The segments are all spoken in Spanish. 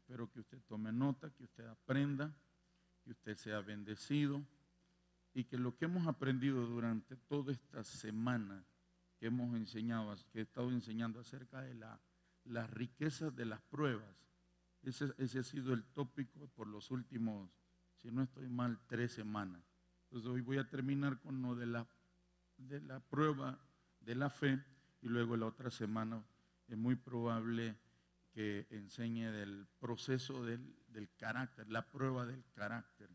Espero que usted tome nota, que usted aprenda, que usted sea bendecido y que lo que hemos aprendido durante toda esta semana que hemos enseñado, que he estado enseñando acerca de las riquezas de las pruebas, ese ha sido el tópico por los últimos, si no estoy mal, 3 semanas. Entonces hoy voy a terminar con lo de la prueba de la fe y luego la otra semana es muy probable que enseñe del proceso del carácter, la prueba del carácter,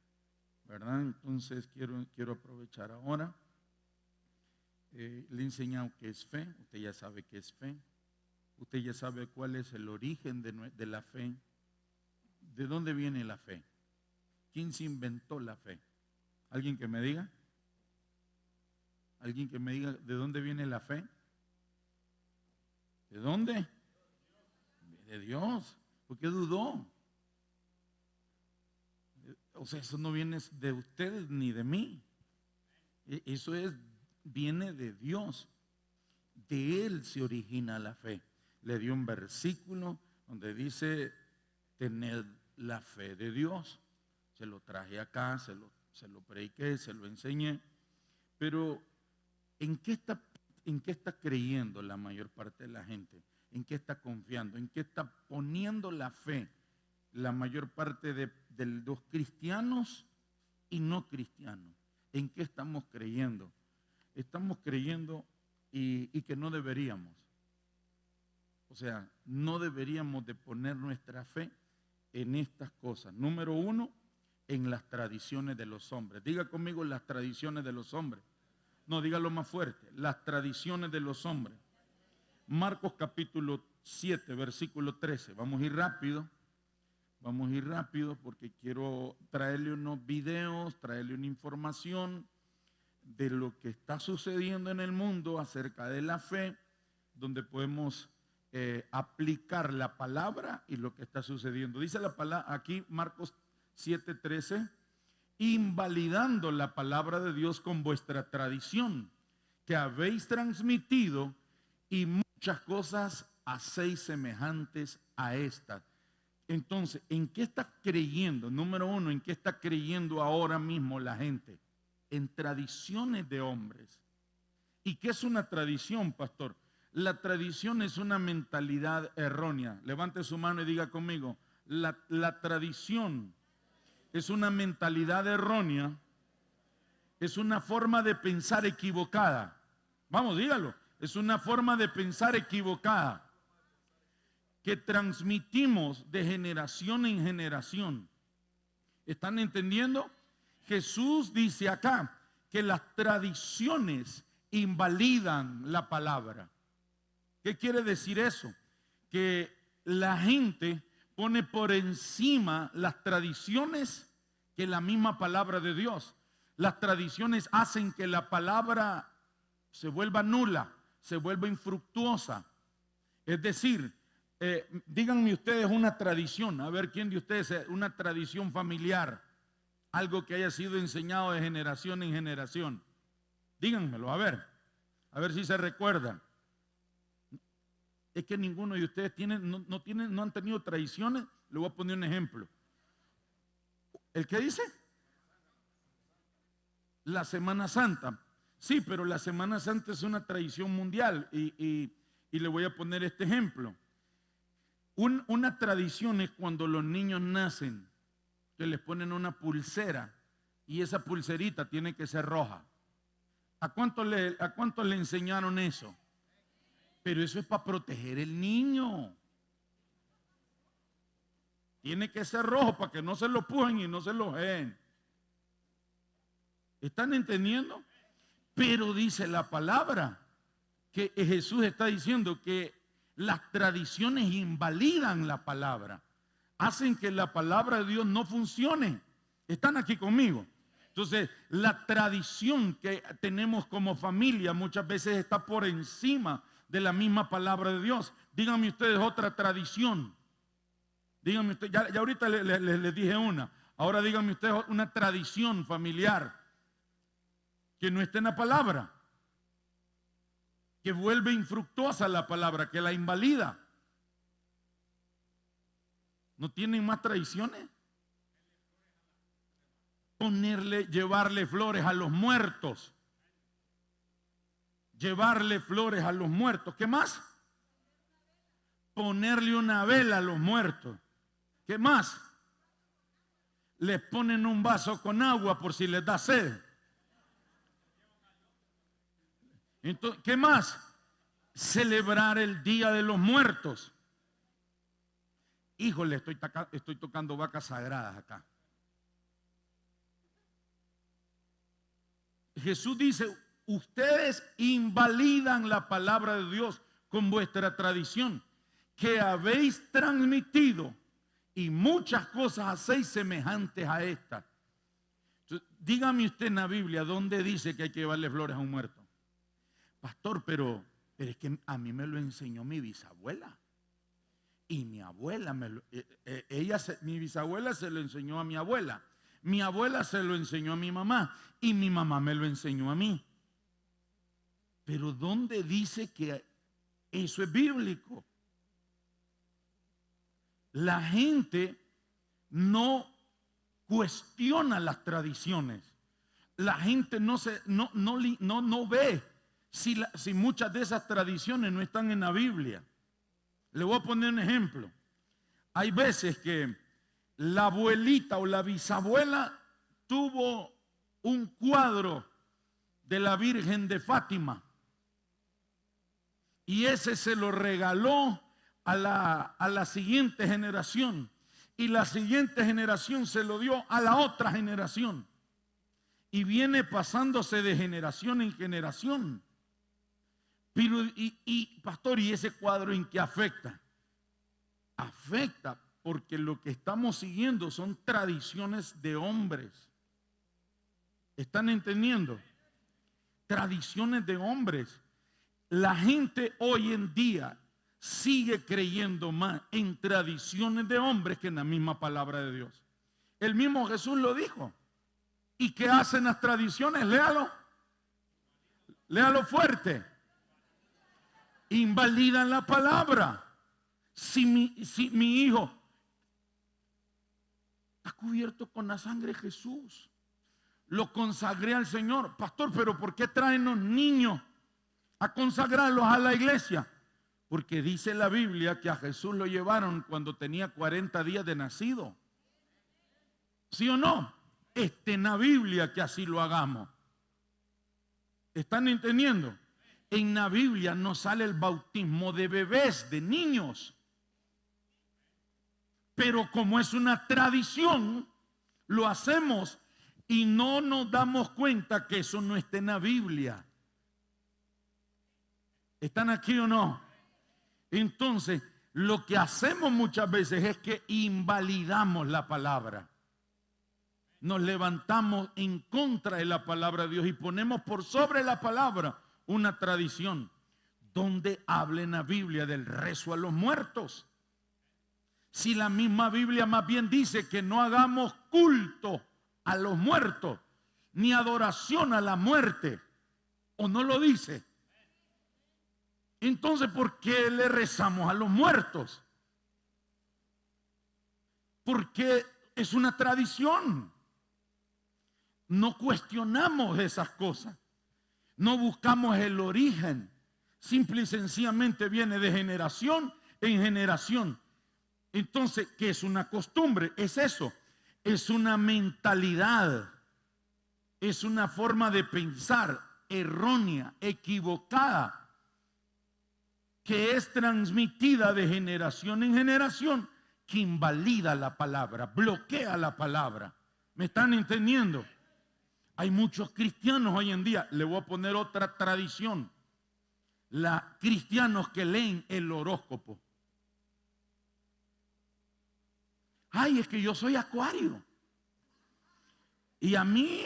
¿verdad? Entonces quiero aprovechar ahora. Le he enseñado qué es fe, usted ya sabe qué es fe, usted ya sabe cuál es el origen de la fe, de dónde viene la fe, quién se inventó la fe. ¿Alguien que me diga? ¿Alguien que me diga de dónde viene la fe? ¿De dónde? De Dios. ¿Por qué dudó? O sea, eso no viene de ustedes ni de mí. Eso viene de Dios. De Él se origina la fe. Le dio un versículo donde dice: tened la fe de Dios. Se lo traje acá, se lo prediqué, se lo enseñé. Pero ¿en qué está creyendo la mayor parte de la gente? ¿En qué está confiando? ¿En qué está poniendo la fe la mayor parte de los cristianos y no cristianos? ¿En qué estamos creyendo? Estamos creyendo y que no deberíamos. O sea, no deberíamos de poner nuestra fe en estas cosas. Número 1, en las tradiciones de los hombres. Diga conmigo, las tradiciones de los hombres. No, dígalo más fuerte, las tradiciones de los hombres. Marcos capítulo 7, versículo 13. Vamos a ir rápido porque quiero traerle unos videos, traerle una información de lo que está sucediendo en el mundo acerca de la fe, donde podemos aplicar la palabra y lo que está sucediendo. Dice la palabra aquí, Marcos 7:13, invalidando la palabra de Dios con vuestra tradición que habéis transmitido, y muchas cosas hacéis semejantes a estas. Entonces, ¿en qué está creyendo? Número 1, ¿en qué está creyendo ahora mismo la gente? En tradiciones de hombres. ¿Y qué es una tradición, pastor? La tradición es una mentalidad errónea. Levante su mano y diga conmigo, la tradición es una mentalidad errónea, es una forma de pensar equivocada. Vamos, dígalo. Es una forma de pensar equivocada que transmitimos de generación en generación. ¿Están entendiendo? Jesús dice acá que las tradiciones invalidan la palabra. ¿Qué quiere decir eso? Que la gente pone por encima las tradiciones que la misma palabra de Dios. Las tradiciones hacen que la palabra se vuelva nula, se vuelva infructuosa. Es decir, díganme ustedes una tradición, a ver quién de ustedes, una tradición familiar, algo que haya sido enseñado de generación en generación. Díganmelo, a ver si se recuerdan. Es que ninguno de ustedes no han tenido tradiciones. Le voy a poner un ejemplo. ¿El qué dice? La Semana Santa. Sí, pero la Semana Santa es una tradición mundial y le voy a poner este ejemplo. Una tradición es cuando los niños nacen, que les ponen una pulsera y esa pulserita tiene que ser roja. ¿A cuántos le enseñaron eso? Pero eso es para proteger el niño. Tiene que ser rojo para que no se lo pujen y no se lo jeen. ¿Están entendiendo? Pero dice la palabra que Jesús está diciendo que las tradiciones invalidan la palabra, hacen que la palabra de Dios no funcione. ¿Están aquí conmigo? Entonces, la tradición que tenemos como familia muchas veces está por encima de la misma palabra de Dios. Díganme ustedes otra tradición. Díganme ustedes, ya ahorita les dije una. Ahora díganme ustedes una tradición familiar que no esté en la palabra, que vuelve infructuosa la palabra, que la invalida. ¿No tienen más tradiciones? Llevarle flores a los muertos. Llevarle flores a los muertos. ¿Qué más? Ponerle una vela a los muertos. ¿Qué más? Les ponen un vaso con agua por si les da sed. Entonces, ¿qué más? Celebrar el Día de los Muertos. Híjole, estoy tocando vacas sagradas acá. Jesús dice, ustedes invalidan la palabra de Dios con vuestra tradición que habéis transmitido y muchas cosas hacéis semejantes a esta. Entonces, dígame usted en la Biblia dónde dice que hay que llevarle flores a un muerto. Pastor, pero es que a mí me lo enseñó mi bisabuela. Y mi abuela, mi bisabuela se lo enseñó a mi abuela. Mi abuela se lo enseñó a mi mamá. Y mi mamá me lo enseñó a mí. Pero ¿dónde dice que eso es bíblico? La gente no cuestiona las tradiciones. La gente no ve si muchas de esas tradiciones no están en la Biblia. Le voy a poner un ejemplo. Hay veces que la abuelita o la bisabuela tuvo un cuadro de la Virgen de Fátima y ese se lo regaló a la siguiente generación y la siguiente generación se lo dio a la otra generación y viene pasándose de generación en generación. Pero, pastor, ¿y ese cuadro en qué afecta? Afecta porque lo que estamos siguiendo son tradiciones de hombres. ¿Están entendiendo? Tradiciones de hombres. La gente hoy en día sigue creyendo más en tradiciones de hombres que en la misma palabra de Dios. El mismo Jesús lo dijo. ¿Y qué hacen las tradiciones? Léalo. Léalo fuerte. Invalidan la palabra. Si mi hijo está cubierto con la sangre de Jesús, lo consagré al Señor. Pastor, pero ¿por qué traen los niños a consagrarlos a la iglesia? Porque dice la Biblia que a Jesús lo llevaron cuando tenía 40 días de nacido. ¿Sí o no? Está en la Biblia que así lo hagamos. ¿Están entendiendo? En la Biblia no sale el bautismo de bebés, de niños. Pero como es una tradición, lo hacemos y no nos damos cuenta que eso no está en la Biblia. ¿Están aquí o no? Entonces, lo que hacemos muchas veces es que invalidamos la palabra. Nos levantamos en contra de la palabra de Dios y ponemos por sobre la palabra una tradición donde habla en la Biblia del rezo a los muertos. Si la misma Biblia más bien dice que no hagamos culto a los muertos, ni adoración a la muerte, ¿o no lo dice? Entonces, ¿por qué le rezamos a los muertos? Porque es una tradición. No cuestionamos esas cosas. No buscamos el origen. Simple y sencillamente viene de generación en generación. Entonces, ¿qué es una costumbre? Es eso. Es una mentalidad. Es una forma de pensar errónea, equivocada, que es transmitida de generación en generación, que invalida la palabra, bloquea la palabra. ¿Me están entendiendo? Hay muchos cristianos hoy en día. Le voy a poner otra tradición. Cristianos que leen el horóscopo. Ay, es que yo soy Acuario. Y a mí,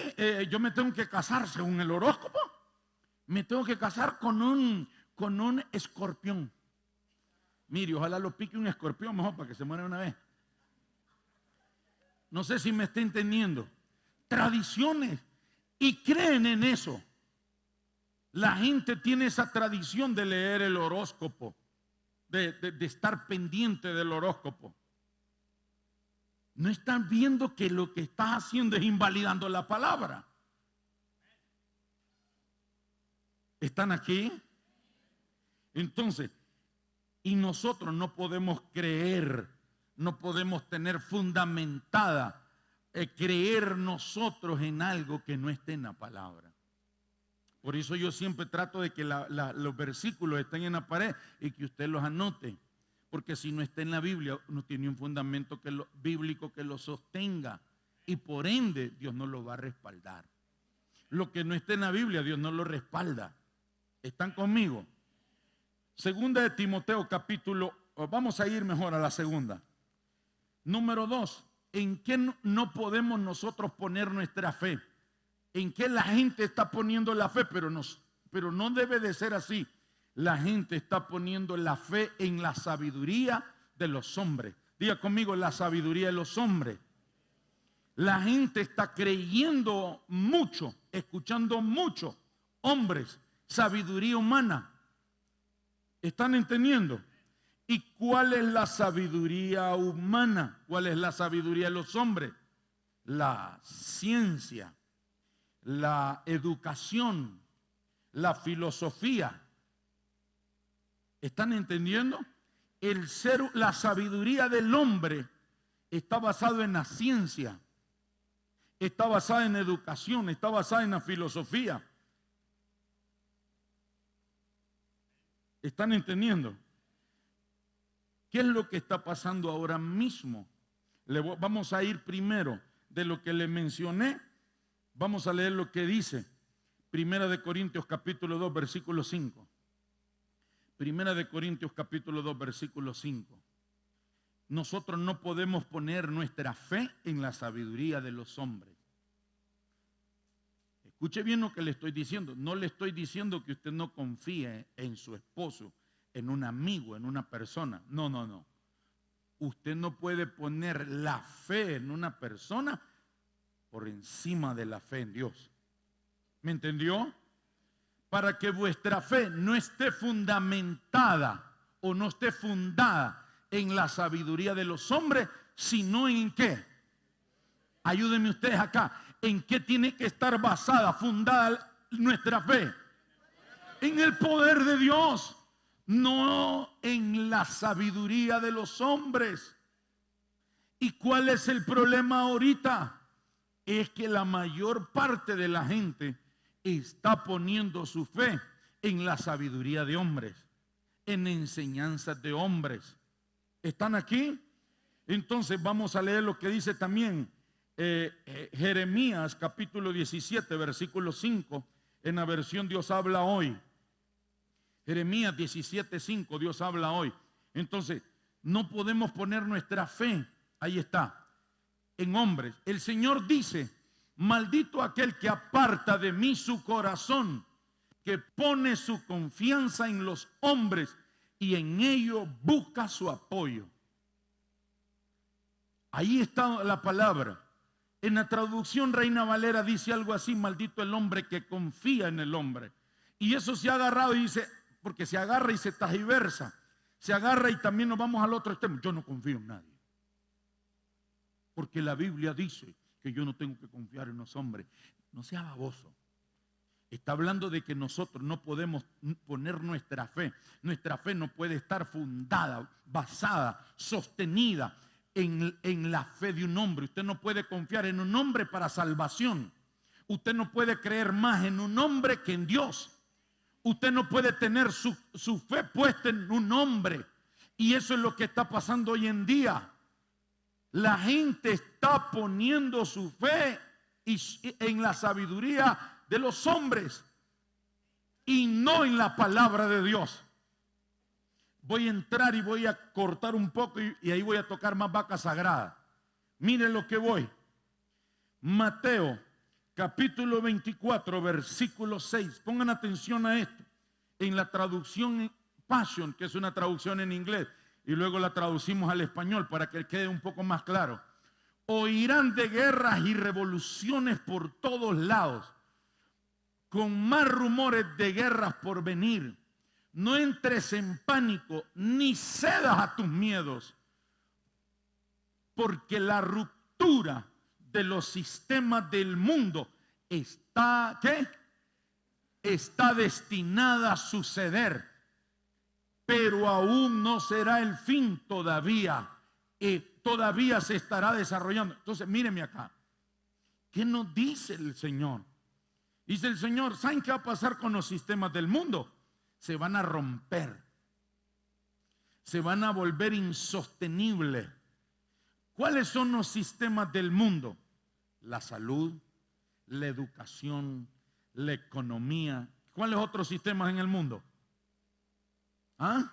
yo me tengo que casar según el horóscopo. Me tengo que casar con un escorpión. Mire, ojalá lo pique un escorpión mejor para que se muera una vez. No sé si me está entendiendo. Tradiciones. Y creen en eso. La gente tiene esa tradición de leer el horóscopo, de estar pendiente del horóscopo. no estás viendo que lo que estás haciendo es invalidando la palabra. ¿Están aquí? Entonces, y nosotros no podemos creer, no podemos tener fundamentada creer nosotros en algo que no esté en la palabra. Por eso yo siempre trato de que los versículos estén en la pared y que usted los anote. Porque si no está en la Biblia, no tiene un fundamento bíblico que lo sostenga. Y por ende, Dios no lo va a respaldar. Lo que no esté en la Biblia, Dios no lo respalda. ¿Están conmigo? Segunda de Timoteo capítulo, vamos a ir mejor a la segunda. Número 2, ¿en qué no podemos nosotros poner nuestra fe? ¿En qué la gente está poniendo la fe? Pero no debe de ser así. La gente está poniendo la fe en la sabiduría de los hombres. Diga conmigo, la sabiduría de los hombres. La gente está creyendo mucho, escuchando mucho, hombres, sabiduría humana. ¿Están entendiendo? ¿Y cuál es la sabiduría humana? ¿Cuál es la sabiduría de los hombres? La ciencia, la educación, la filosofía. ¿Están entendiendo? La sabiduría del hombre está basado en la ciencia, está basada en educación, está basada en la filosofía. ¿Están entendiendo? ¿Qué es lo que está pasando ahora mismo? Vamos a ir primero de lo que le mencioné. Vamos a leer lo que dice Primera de Corintios capítulo 2 versículo 5. Primera de Corintios capítulo 2 versículo 5. Nosotros no podemos poner nuestra fe en la sabiduría de los hombres. Escuche bien lo que le estoy diciendo. No le estoy diciendo que usted no confíe en su esposo, en un amigo, en una persona. No, no, no. Usted no puede poner la fe en una persona por encima de la fe en Dios. ¿Me entendió? Para que vuestra fe no esté fundamentada o no esté fundada en la sabiduría de los hombres, sino en qué. Ayúdenme ustedes acá. ¿En qué tiene que estar basada, fundada nuestra fe? En el poder de Dios, no en la sabiduría de los hombres. ¿Y cuál es el problema ahorita? Es que la mayor parte de la gente está poniendo su fe en la sabiduría de hombres, en enseñanzas de hombres. ¿Están aquí? Entonces vamos a leer lo que dice también Jeremías capítulo 17 versículo 5 en la versión Dios habla hoy. Jeremías 17:5, Dios habla hoy. Entonces no podemos poner nuestra fe, ahí está, en hombres. El Señor dice: maldito aquel que aparta de mí su corazón, que pone su confianza en los hombres y en ello busca su apoyo. Ahí está la palabra. En la traducción Reina Valera dice algo así: maldito el hombre que confía en el hombre. Y eso se ha agarrado y dice, porque se agarra y se tergiversa. Se agarra y también nos vamos al otro extremo. Yo no confío en nadie. Porque la Biblia dice que yo no tengo que confiar en los hombres. No sea baboso. Está hablando de que nosotros no podemos poner nuestra fe. Nuestra fe no puede estar fundada, basada, sostenida en la fe de un hombre. Usted no puede confiar en un hombre para salvación. Usted no puede creer más en un hombre que en Dios. Usted no puede tener su fe puesta en un hombre. Y eso es lo que está pasando hoy en día. La gente está poniendo su fe en la sabiduría de los hombres y no en la palabra de Dios. Voy a entrar y voy a cortar un poco y ahí voy a tocar más vaca sagrada. Miren lo que voy. Mateo capítulo 24 versículo 6. Pongan atención a esto. En la traducción Passion, que es una traducción en inglés, y luego la traducimos al español para que quede un poco más claro. Oirán de guerras y revoluciones por todos lados, con más rumores de guerras por venir. No entres en pánico ni cedas a tus miedos, porque la ruptura de los sistemas del mundo está, ¿qué? Está destinada a suceder, pero aún no será el fin todavía. Todavía se estará desarrollando. Entonces, mírenme acá. ¿Qué nos dice el Señor? Dice el Señor, ¿saben qué va a pasar con los sistemas del mundo? Se van a romper. Se van a volver insostenibles. ¿Cuáles son los sistemas del mundo? La salud, la educación, la economía. ¿Cuáles otros sistemas en el mundo? ¿Ah?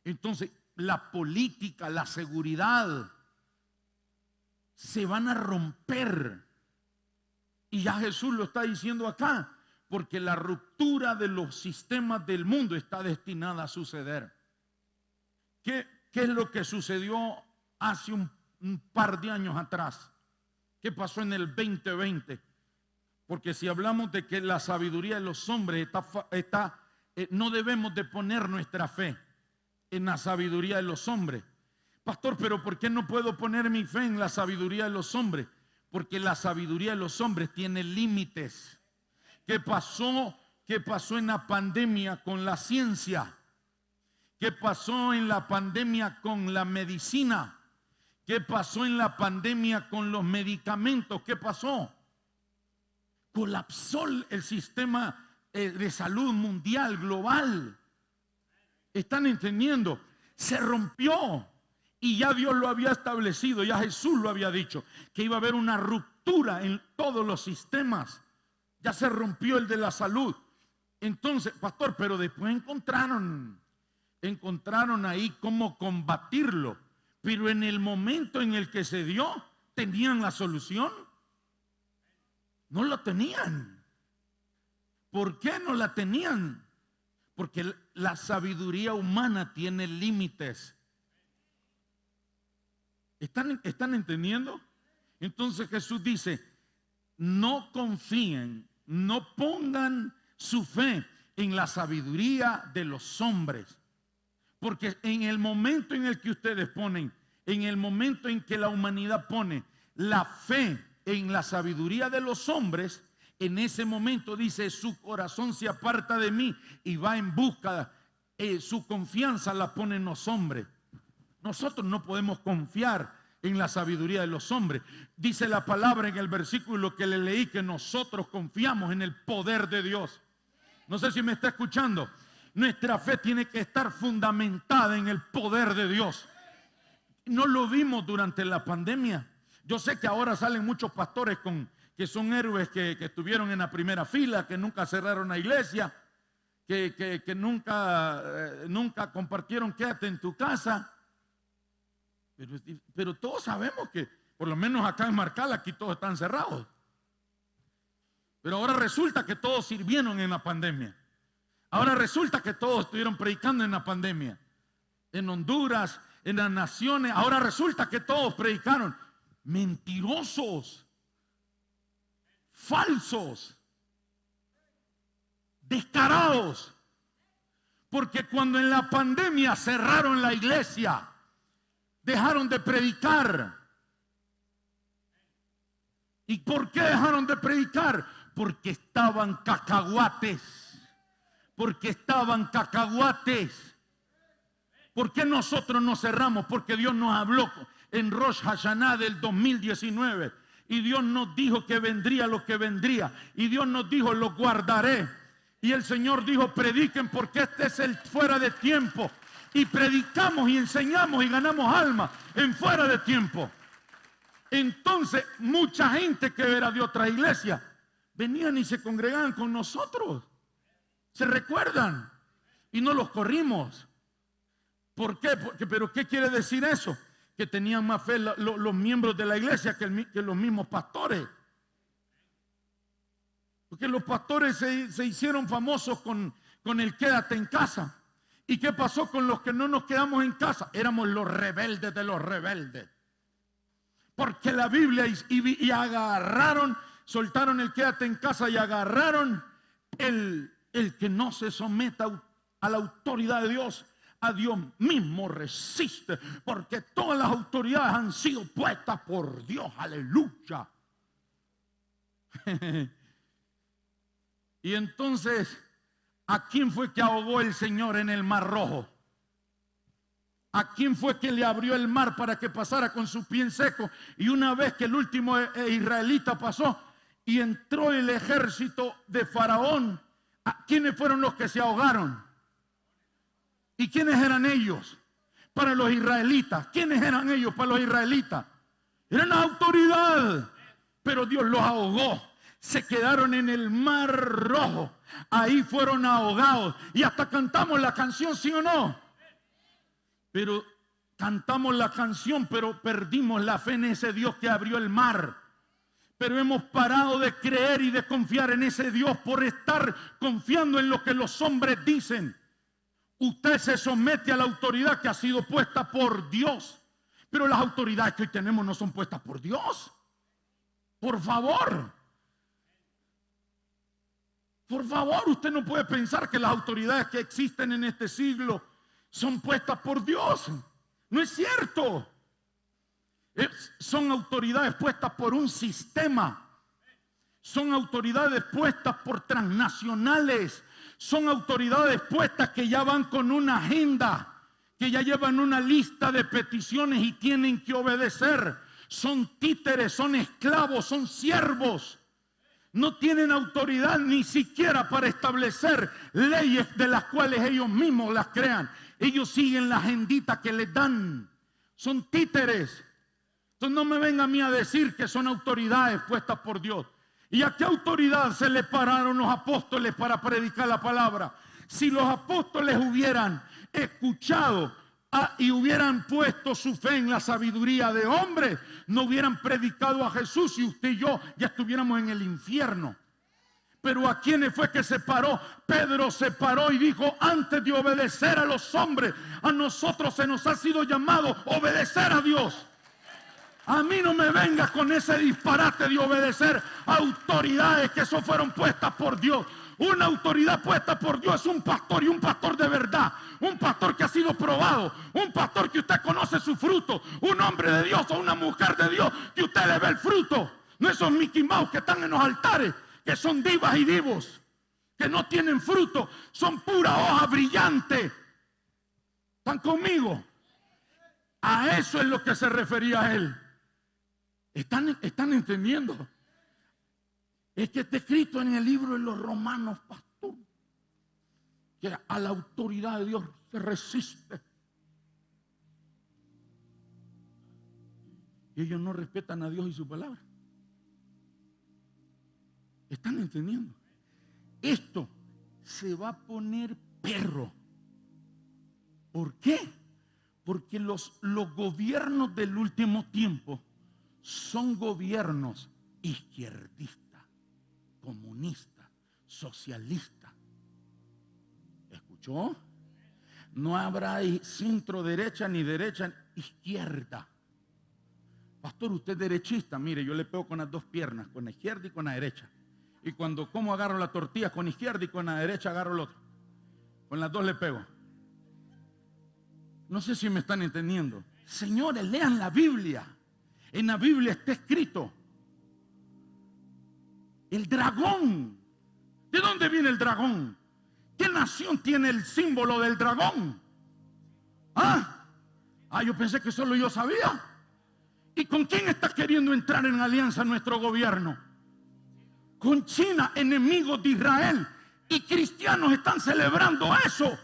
Entonces, la política, la seguridad, se van a romper. Y ya Jesús lo está diciendo acá, porque la ruptura de los sistemas del mundo está destinada a suceder. ¿Qué es lo que sucedió hace un par de años atrás? ¿Qué pasó en el 2020? Porque si hablamos de que la sabiduría de los hombres no debemos de poner nuestra fe en la sabiduría de los hombres. Pastor, pero ¿por qué no puedo poner mi fe en la sabiduría de los hombres? Porque la sabiduría de los hombres tiene límites. ¿Qué pasó? ¿Qué pasó en la pandemia con la ciencia? ¿Qué pasó en la pandemia con la medicina? ¿Qué pasó en la pandemia con los medicamentos? ¿Qué pasó? Colapsó el sistema de salud mundial, global. ¿Están entendiendo? Se rompió. Y ya Dios lo había establecido, ya Jesús lo había dicho, que iba a haber una ruptura en todos los sistemas. Ya se rompió el de la salud. Entonces, pastor, pero después encontraron ahí cómo combatirlo. Pero en el momento en el que se dio, ¿tenían la solución? No la tenían. ¿Por qué no la tenían? Porque la sabiduría humana tiene límites. ¿Están entendiendo? Entonces Jesús dice, no confíen, no pongan su fe en la sabiduría de los hombres. Porque en el momento en el que ustedes ponen, en el momento en que la humanidad pone la fe en la sabiduría de los hombres, en ese momento dice, su corazón se aparta de mí y va en busca, su confianza la pone en los hombres. Nosotros no podemos confiar en la sabiduría de los hombres. Dice la palabra en el versículo que le leí que nosotros confiamos en el poder de Dios. No sé si me está escuchando. Nuestra fe tiene que estar fundamentada en el poder de Dios. No lo vimos durante la pandemia. Yo sé que ahora salen muchos pastores que son héroes que estuvieron en la primera fila, que nunca cerraron la iglesia, que nunca compartieron quédate en tu casa. Pero todos sabemos que, por lo menos acá en Marcal, aquí todos están cerrados. Pero ahora resulta que todos sirvieron en la pandemia. Ahora resulta que todos estuvieron predicando en la pandemia. En Honduras, en las naciones. Ahora resulta que todos predicaron. Mentirosos, falsos, descarados. Porque cuando en la pandemia cerraron la iglesia, dejaron de predicar. ¿Y por qué dejaron de predicar? Porque estaban cacahuates. Porque estaban cacahuates. ¿Por qué nosotros nos cerramos? Porque Dios nos habló en Rosh Hashanah del 2019. Y Dios nos dijo que vendría lo que vendría. Y Dios nos dijo, lo guardaré. Y el Señor dijo, prediquen porque este es el fuera de tiempo. Y predicamos y enseñamos y ganamos almas en fuera de tiempo. Entonces mucha gente que era de otra iglesia venían y se congregaban con nosotros. ¿Se recuerdan? Y no los corrimos. ¿Por qué? ¿Pero qué quiere decir eso? Que tenían más fe los miembros de la iglesia que los mismos pastores. Porque los pastores se hicieron famosos con el quédate en casa. ¿Y qué pasó con los que no nos quedamos en casa? Éramos los rebeldes de los rebeldes. Porque la Biblia y agarraron, soltaron el quédate en casa y agarraron el que no se someta a la autoridad de Dios. a Dios mismo resiste, porque todas las autoridades han sido puestas por Dios. Aleluya. Y entonces, ¿a quién fue que ahogó el Señor en el Mar Rojo? ¿A quién fue que le abrió el mar para que pasara con su pie en seco? Y una vez que el último israelita pasó y entró el ejército de Faraón, ¿a quiénes fueron los que se ahogaron? ¿Y quiénes eran ellos? Para los israelitas. ¿Quiénes eran ellos para los israelitas? Eran la autoridad. Pero Dios los ahogó. Se quedaron en el Mar Rojo. Ahí fueron ahogados. Y hasta cantamos la canción, ¿sí o no? Pero cantamos la canción, pero perdimos la fe en ese Dios que abrió el mar. Pero hemos parado de creer y de confiar en ese Dios por estar confiando en lo que los hombres dicen. Usted se somete a la autoridad que ha sido puesta por Dios. Pero las autoridades que hoy tenemos no son puestas por Dios. Por favor. Por favor, usted no puede pensar que las autoridades que existen en este siglo son puestas por Dios. No es cierto. Son autoridades puestas por un sistema. Son autoridades puestas por transnacionales. Son autoridades puestas que ya van con una agenda, que ya llevan una lista de peticiones y tienen que obedecer. Son títeres, son esclavos, son siervos. No tienen autoridad ni siquiera para establecer leyes de las cuales ellos mismos las crean. Ellos siguen la agendita que les dan. Son títeres. Entonces no me venga a mí a decir que son autoridades puestas por Dios. ¿Y a qué autoridad se le pararon los apóstoles para predicar la palabra? Si los apóstoles hubieran escuchado y hubieran puesto su fe en la sabiduría de hombres, no hubieran predicado a Jesús y usted y yo ya estuviéramos en el infierno. Pero ¿a quiénes fue que se paró? Pedro se paró y dijo: antes de obedecer a los hombres, a nosotros se nos ha sido llamado obedecer a Dios. A mí no me vengas con ese disparate de obedecer a autoridades que eso fueron puestas por Dios. Una autoridad puesta por Dios es un pastor, y un pastor de verdad, un pastor que ha sido probado, un pastor que usted conoce su fruto, un hombre de Dios o una mujer de Dios que usted le ve el fruto. No esos Mickey Mouse que están en los altares, que son divas y divos, que no tienen fruto, son pura hoja brillante. ¿Están conmigo? A eso es lo que se refería él. ¿Están entendiendo? Es que está escrito en el libro de los Romanos, pastor, que a la autoridad de Dios se resiste. Y ellos no respetan a Dios y su palabra. ¿Están entendiendo? Esto se va a poner perro. ¿Por qué? Porque los gobiernos del último tiempo son gobiernos izquierdistas, comunistas, socialistas. ¿Escuchó? No habrá centro derecha ni derecha izquierda. Pastor, usted es derechista. Mire, yo le pego con las dos piernas, con la izquierda y con la derecha. Y cuando como agarro la tortilla con la izquierda y con la derecha agarro el otro. Con las dos le pego. No sé si me están entendiendo. Señores, lean la Biblia. En la Biblia está escrito el dragón. ¿De dónde viene el dragón? ¿Qué nación tiene el símbolo del dragón? Yo pensé que solo yo sabía. ¿Y con quién está queriendo entrar en alianza nuestro gobierno? Con China, enemigos de Israel. Y cristianos están celebrando eso.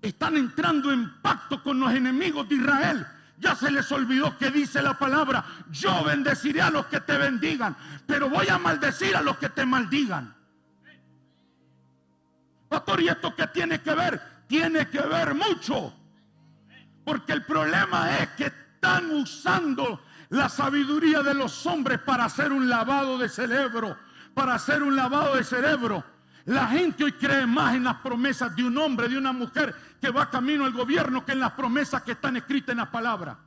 Están entrando en pacto con los enemigos de Israel. Ya se les olvidó que dice la palabra: yo bendeciré a los que te bendigan, pero voy a maldecir a los que te maldigan. Pastor, ¿y esto qué tiene que ver? Tiene que ver mucho. Porque el problema es que están usando la sabiduría de los hombres para hacer un lavado de cerebro. Para hacer un lavado de cerebro. La gente hoy cree más en las promesas de un hombre, de una mujer que va camino al gobierno, que en las promesas que están escritas en la palabra.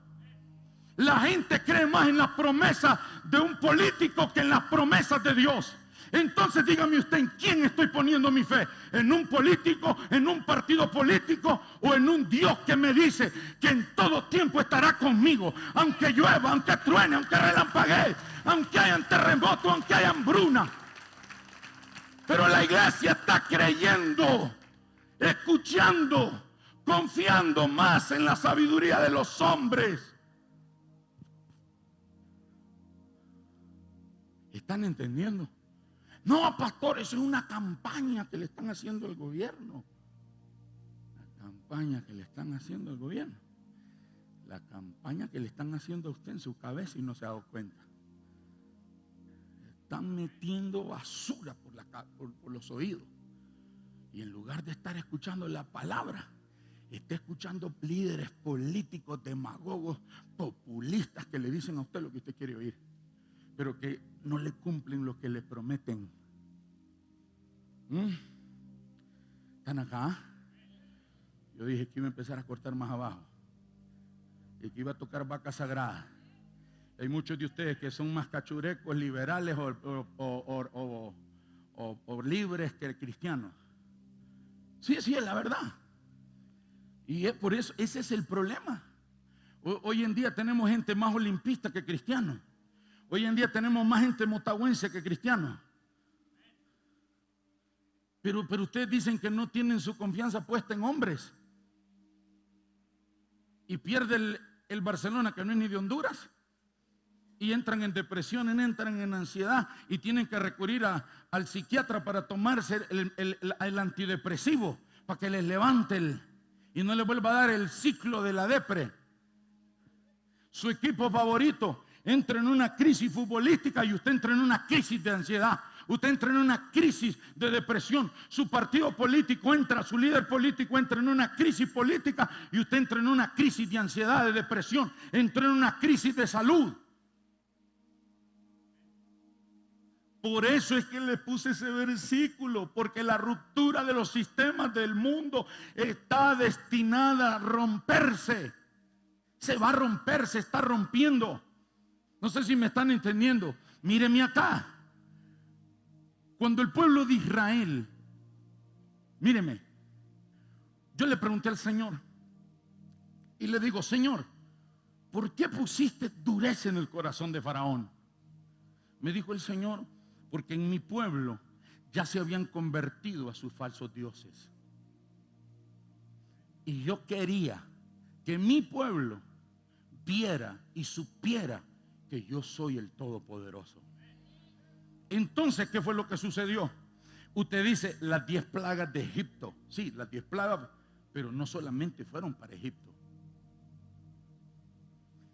La gente cree más en las promesas de un político que en las promesas de Dios. Entonces dígame usted, ¿en quién estoy poniendo mi fe? ¿En un político, en un partido político o en un Dios que me dice que en todo tiempo estará conmigo? Aunque llueva, aunque truene, aunque relampaguee, aunque haya terremoto, aunque haya hambruna. Pero la iglesia está creyendo, escuchando, confiando más en la sabiduría de los hombres. ¿Están entendiendo? No, pastor, eso es una campaña que le están haciendo al gobierno. La campaña que le están haciendo al gobierno. La campaña que le están haciendo a usted en su cabeza y no se ha dado cuenta. Están metiendo basura por los oídos. Y en lugar de estar escuchando la palabra, está escuchando líderes políticos, demagogos, populistas que le dicen a usted lo que usted quiere oír, pero que no le cumplen lo que le prometen. ¿Están acá? Yo dije que iba a empezar a cortar más abajo y que iba a tocar vaca sagrada. Hay muchos de ustedes que son más cachurecos, liberales o libres que cristianos. Sí, es la verdad. Y es por eso, ese es el problema. Hoy en día tenemos gente más olimpista que cristianos. Hoy en día tenemos más gente motagüense que cristianos. Pero ustedes dicen que no tienen su confianza puesta en hombres. Y pierde el Barcelona, que no es ni de Honduras. Y entran en depresión, entran en ansiedad y tienen que recurrir al psiquiatra para tomarse el antidepresivo, para que les levante y no les vuelva a dar el ciclo de la depre. Su equipo favorito entra en una crisis futbolística y usted entra en una crisis de ansiedad. Usted entra en una crisis de depresión. Su partido político entra, su líder político entra en una crisis política y usted entra en una crisis de ansiedad, de depresión. Entra en una crisis de salud. Por eso es que le puse ese versículo, porque la ruptura de los sistemas del mundo está destinada a romperse. Se va a romper, se está rompiendo. No sé si me están entendiendo. Míreme acá. Cuando el pueblo de Israel, míreme, yo le pregunté al Señor y le digo, Señor, ¿por qué pusiste dureza en el corazón de Faraón? Me dijo el Señor, porque en mi pueblo ya se habían convertido a sus falsos dioses. Y yo quería que mi pueblo viera y supiera que yo soy el Todopoderoso. Entonces, ¿qué fue lo que sucedió? Usted dice, las 10 plagas de Egipto. Sí, las 10 plagas, pero no solamente fueron para Egipto.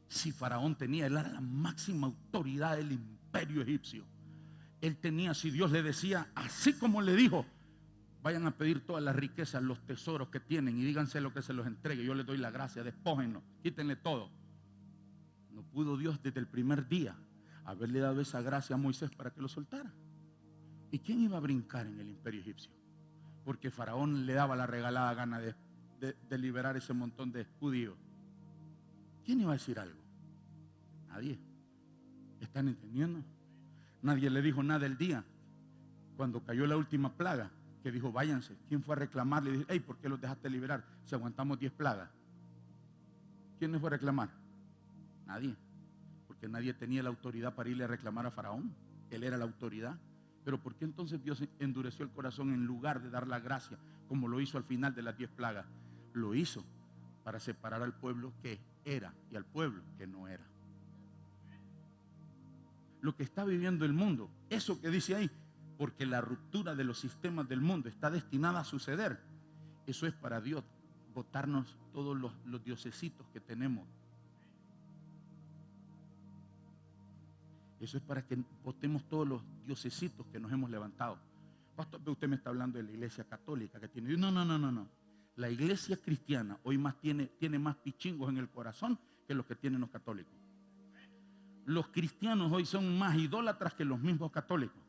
Si Faraón tenía, él era la máxima autoridad del imperio egipcio. Él tenía, si Dios le decía, así como le dijo, vayan a pedir todas las riquezas, los tesoros que tienen y díganse lo que se los entregue. Yo les doy la gracia, despójenlo, quítenle todo. No pudo Dios desde el primer día haberle dado esa gracia a Moisés para que lo soltara. ¿Y quién iba a brincar en el imperio egipcio? Porque Faraón le daba la regalada gana de liberar ese montón de judíos. ¿Quién iba a decir algo? Nadie. ¿Están entendiendo? Nadie le dijo nada el día cuando cayó la última plaga, que dijo váyanse. ¿Quién fue a reclamarle? Le dijo, hey, ¿por qué los dejaste liberar si aguantamos 10 plagas? ¿Quién les fue a reclamar? Nadie, porque nadie tenía la autoridad para irle a reclamar a Faraón. Él era la autoridad. Pero ¿por qué entonces Dios endureció el corazón en lugar de dar la gracia, como lo hizo al final de las 10 plagas? Lo hizo para separar al pueblo que era y al pueblo que no era. Lo que está viviendo el mundo, eso que dice ahí, porque la ruptura de los sistemas del mundo está destinada a suceder. Eso es para Dios, botarnos todos los diosesitos que tenemos. Eso es para que botemos todos los diosesitos que nos hemos levantado. Pastor, usted me está hablando de la iglesia católica que tiene. No. La iglesia cristiana hoy tiene más pichingos en el corazón que los que tienen los católicos. Los cristianos hoy son más idólatras que los mismos católicos.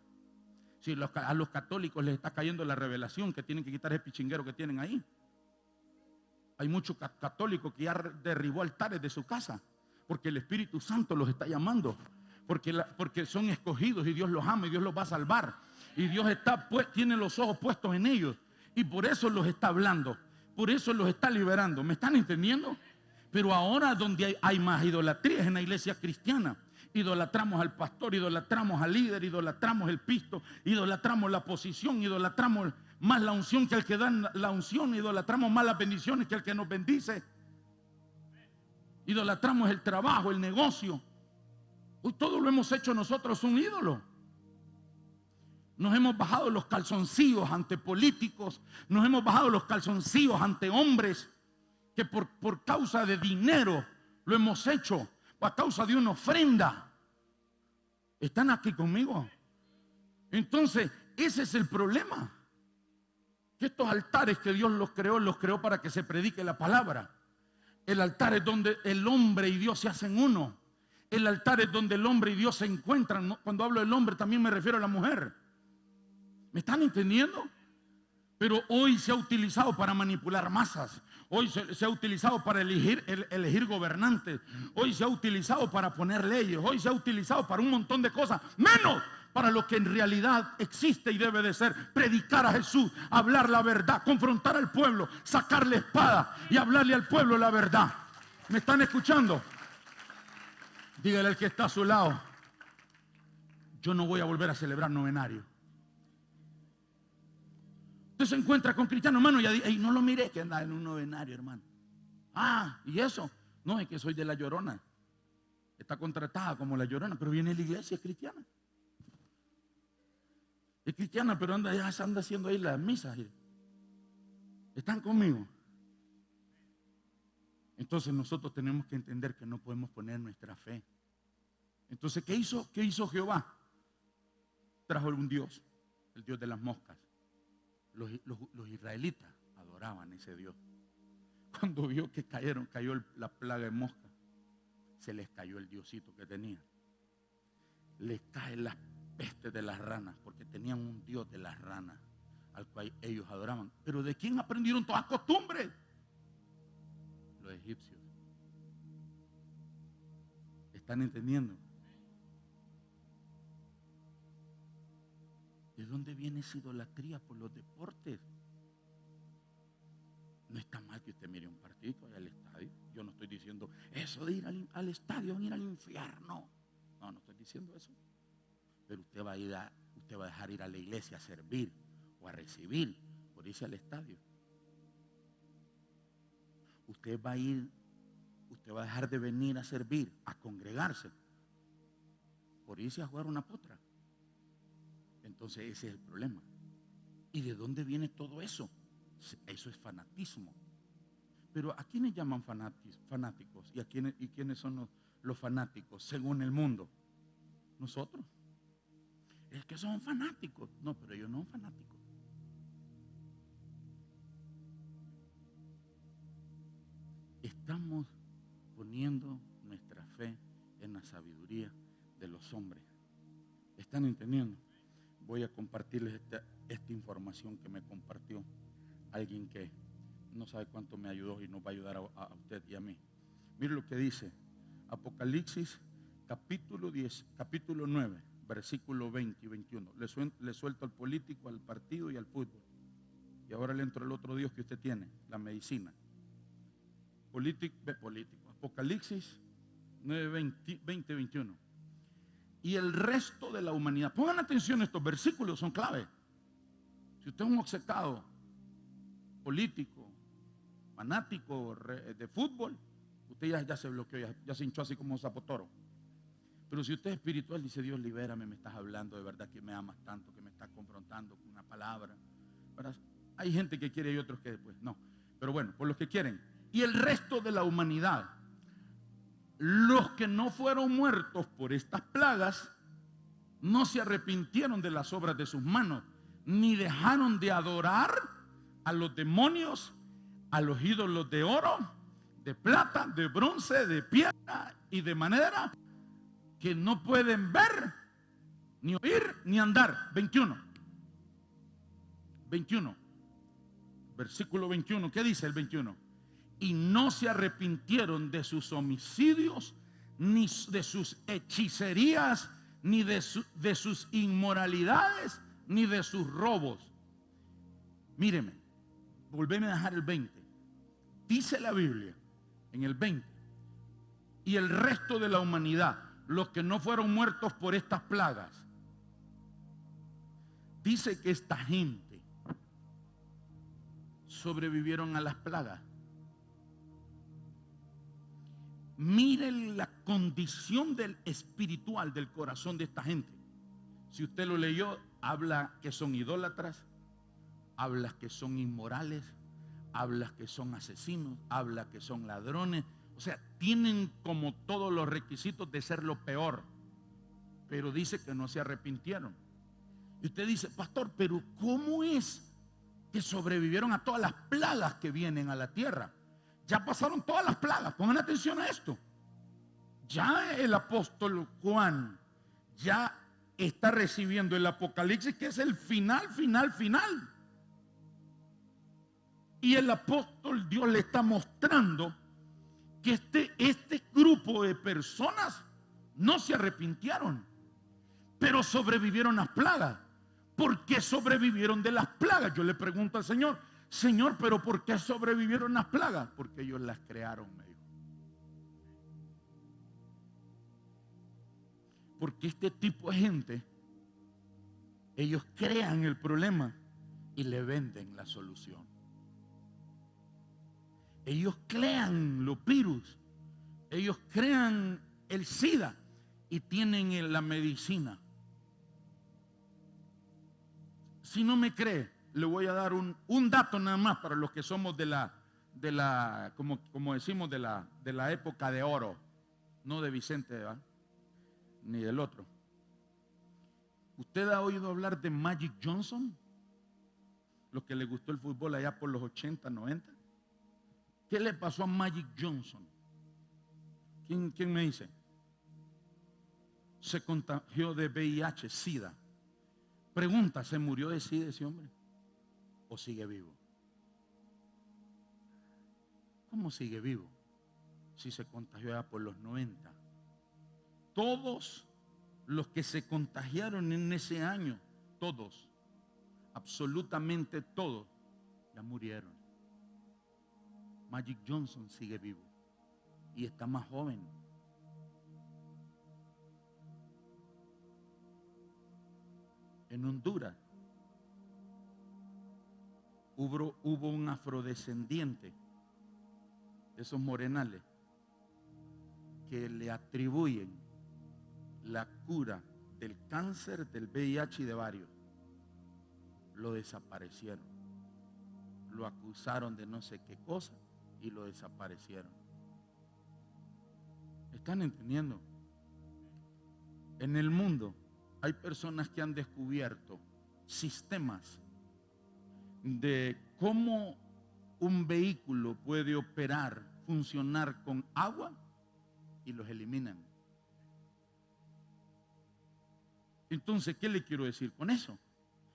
Si a los católicos les está cayendo la revelación que tienen que quitar ese pichinguero que tienen ahí. Hay muchos católicos que ya derribó altares de su casa porque el Espíritu Santo los está llamando. Porque son escogidos y Dios los ama y Dios los va a salvar. Y Dios tiene los ojos puestos en ellos. Y por eso los está hablando. Por eso los está liberando. ¿Me están entendiendo? Pero ahora donde hay más idolatría es en la iglesia cristiana. Idolatramos al pastor, idolatramos al líder, idolatramos el pisto, idolatramos la posición, idolatramos más la unción que el que da la unción, idolatramos más las bendiciones que el que nos bendice. Idolatramos el trabajo, el negocio. Hoy todo lo hemos hecho nosotros un ídolo. Nos hemos bajado los calzoncillos ante políticos, nos hemos bajado los calzoncillos ante hombres que por causa de dinero lo hemos hecho, o a causa de una ofrenda. ¿Están aquí conmigo? Entonces, ese es el problema. Que estos altares que Dios los creó para que se predique la palabra. El altar es donde el hombre y Dios se hacen uno. El altar es donde el hombre y Dios se encuentran. Cuando hablo del hombre también me refiero a la mujer. ¿Me están entendiendo? Pero hoy se ha utilizado para manipular masas. Hoy se ha utilizado para elegir gobernantes. Hoy se ha utilizado para poner leyes. Hoy se ha utilizado para un montón de cosas. Menos para lo que en realidad existe y debe de ser. Predicar a Jesús, hablar la verdad, confrontar al pueblo, sacar la espada y hablarle al pueblo la verdad. ¿Me están escuchando? Dígale al que está a su lado: yo no voy a volver a celebrar novenario. Usted se encuentra con cristianos, hermano, y no lo miré que anda en un novenario, hermano. Ah, ¿y eso? No, es que soy de La Llorona. Está contratada como La Llorona, pero viene a la iglesia, es cristiana. Es cristiana, pero anda haciendo ahí las misas. ¿Están conmigo? Entonces nosotros tenemos que entender que no podemos poner nuestra fe. Entonces, ¿qué hizo Jehová? Trajo un Dios, el Dios de las moscas. Los israelitas adoraban a ese Dios. Cuando vio que cayó la plaga de moscas, se les cayó el diosito que tenían. Les caen las pestes de las ranas, porque tenían un Dios de las ranas al cual ellos adoraban. ¿Pero de quién aprendieron todas costumbres? Los egipcios. ¿Están entendiendo? ¿De dónde viene esa idolatría por los deportes? No está mal que usted mire un partido, vaya al estadio. Yo no estoy diciendo eso de ir al estadio, ir al infierno. No estoy diciendo eso. Pero usted va a dejar ir a la iglesia a servir o a recibir por irse al estadio. Usted va a dejar de venir a servir, a congregarse, por irse a jugar una potra. Entonces ese es el problema. ¿Y de dónde viene todo eso? Eso es fanatismo. Pero ¿a quiénes llaman fanáticos? ¿Y quiénes son los fanáticos según el mundo? Nosotros. Es que son fanáticos. No, pero ellos no son fanáticos. Estamos poniendo nuestra fe en la sabiduría de los hombres. ¿Están entendiendo? Voy a compartirles esta información que me compartió alguien que no sabe cuánto me ayudó y nos va a ayudar a usted y a mí. Mire lo que dice Apocalipsis capítulo 10, capítulo 9, versículo 20 y 21. Le suelto al político, al partido y al fútbol. Y ahora le entro al otro Dios que usted tiene, la medicina. Político. Apocalipsis 9, 20, 21. Y el resto de la humanidad. Pongan atención, estos versículos son clave. Si usted es un obcecado político, fanático de fútbol, usted ya se bloqueó, ya se hinchó así como un zapotoro. Pero si usted es espiritual, dice: Dios, libérame, me estás hablando de verdad, que me amas tanto, que me estás confrontando con una palabra. Hay gente que quiere y otros que después no. Pero bueno, por los que quieren. Y el resto de la humanidad, los que no fueron muertos por estas plagas, no se arrepintieron de las obras de sus manos, ni dejaron de adorar a los demonios, a los ídolos de oro, de plata, de bronce, de piedra y de madera, que no pueden ver, ni oír, ni andar. 21. Versículo 21. ¿Qué dice el 21? Y no se arrepintieron de sus homicidios, ni de sus hechicerías, ni de sus inmoralidades, ni de sus robos. Míreme, volveme a dejar el 20. Dice la Biblia en el 20, y el resto de la humanidad, los que no fueron muertos por estas plagas, dice que esta gente sobrevivieron a las plagas. Miren la condición del espiritual del corazón de esta gente. Si usted lo leyó, habla que son idólatras, habla que son inmorales, habla que son asesinos, habla que son ladrones. O sea, tienen como todos los requisitos de ser lo peor, pero dice que no se arrepintieron. Y usted dice, pastor, pero ¿cómo es que sobrevivieron a todas las plagas que vienen a la tierra? Ya pasaron todas las plagas. Pongan atención a esto. Ya el apóstol Juan ya está recibiendo el Apocalipsis, que es el final. Y el apóstol, Dios le está mostrando que este grupo de personas no se arrepintieron, pero sobrevivieron las plagas. ¿Por qué sobrevivieron de las plagas? Yo le pregunto al Señor, Señor, ¿pero por qué sobrevivieron las plagas? Porque ellos las crearon, me dijo. Porque este tipo de gente, ellos crean el problema y le venden la solución. Ellos crean los virus, ellos crean el SIDA y tienen la medicina. Si no me cree, le voy a dar un dato nada más para los que somos como decimos, de la época de oro, no de Vicente, ¿verdad? Ni del otro. ¿Usted ha oído hablar de Magic Johnson? Los que le gustó el fútbol allá por los 80, 90. ¿Qué le pasó a Magic Johnson? ¿Quién me dice? Se contagió de VIH, SIDA. Pregunta, ¿se murió de SIDA ese hombre? ¿O sigue vivo? ¿Cómo sigue vivo? Si se contagió ya por los 90. Todos los que se contagiaron en ese año, todos, absolutamente todos, ya murieron. Magic Johnson sigue vivo y está más joven. En Honduras hubo un afrodescendiente de esos morenales que le atribuyen la cura del cáncer, del VIH y de varios. Lo desaparecieron. Lo acusaron de no sé qué cosa y lo desaparecieron. ¿Están entendiendo? En el mundo hay personas que han descubierto sistemas de cómo un vehículo puede operar, funcionar con agua y los eliminan. Entonces, ¿qué le quiero decir con eso?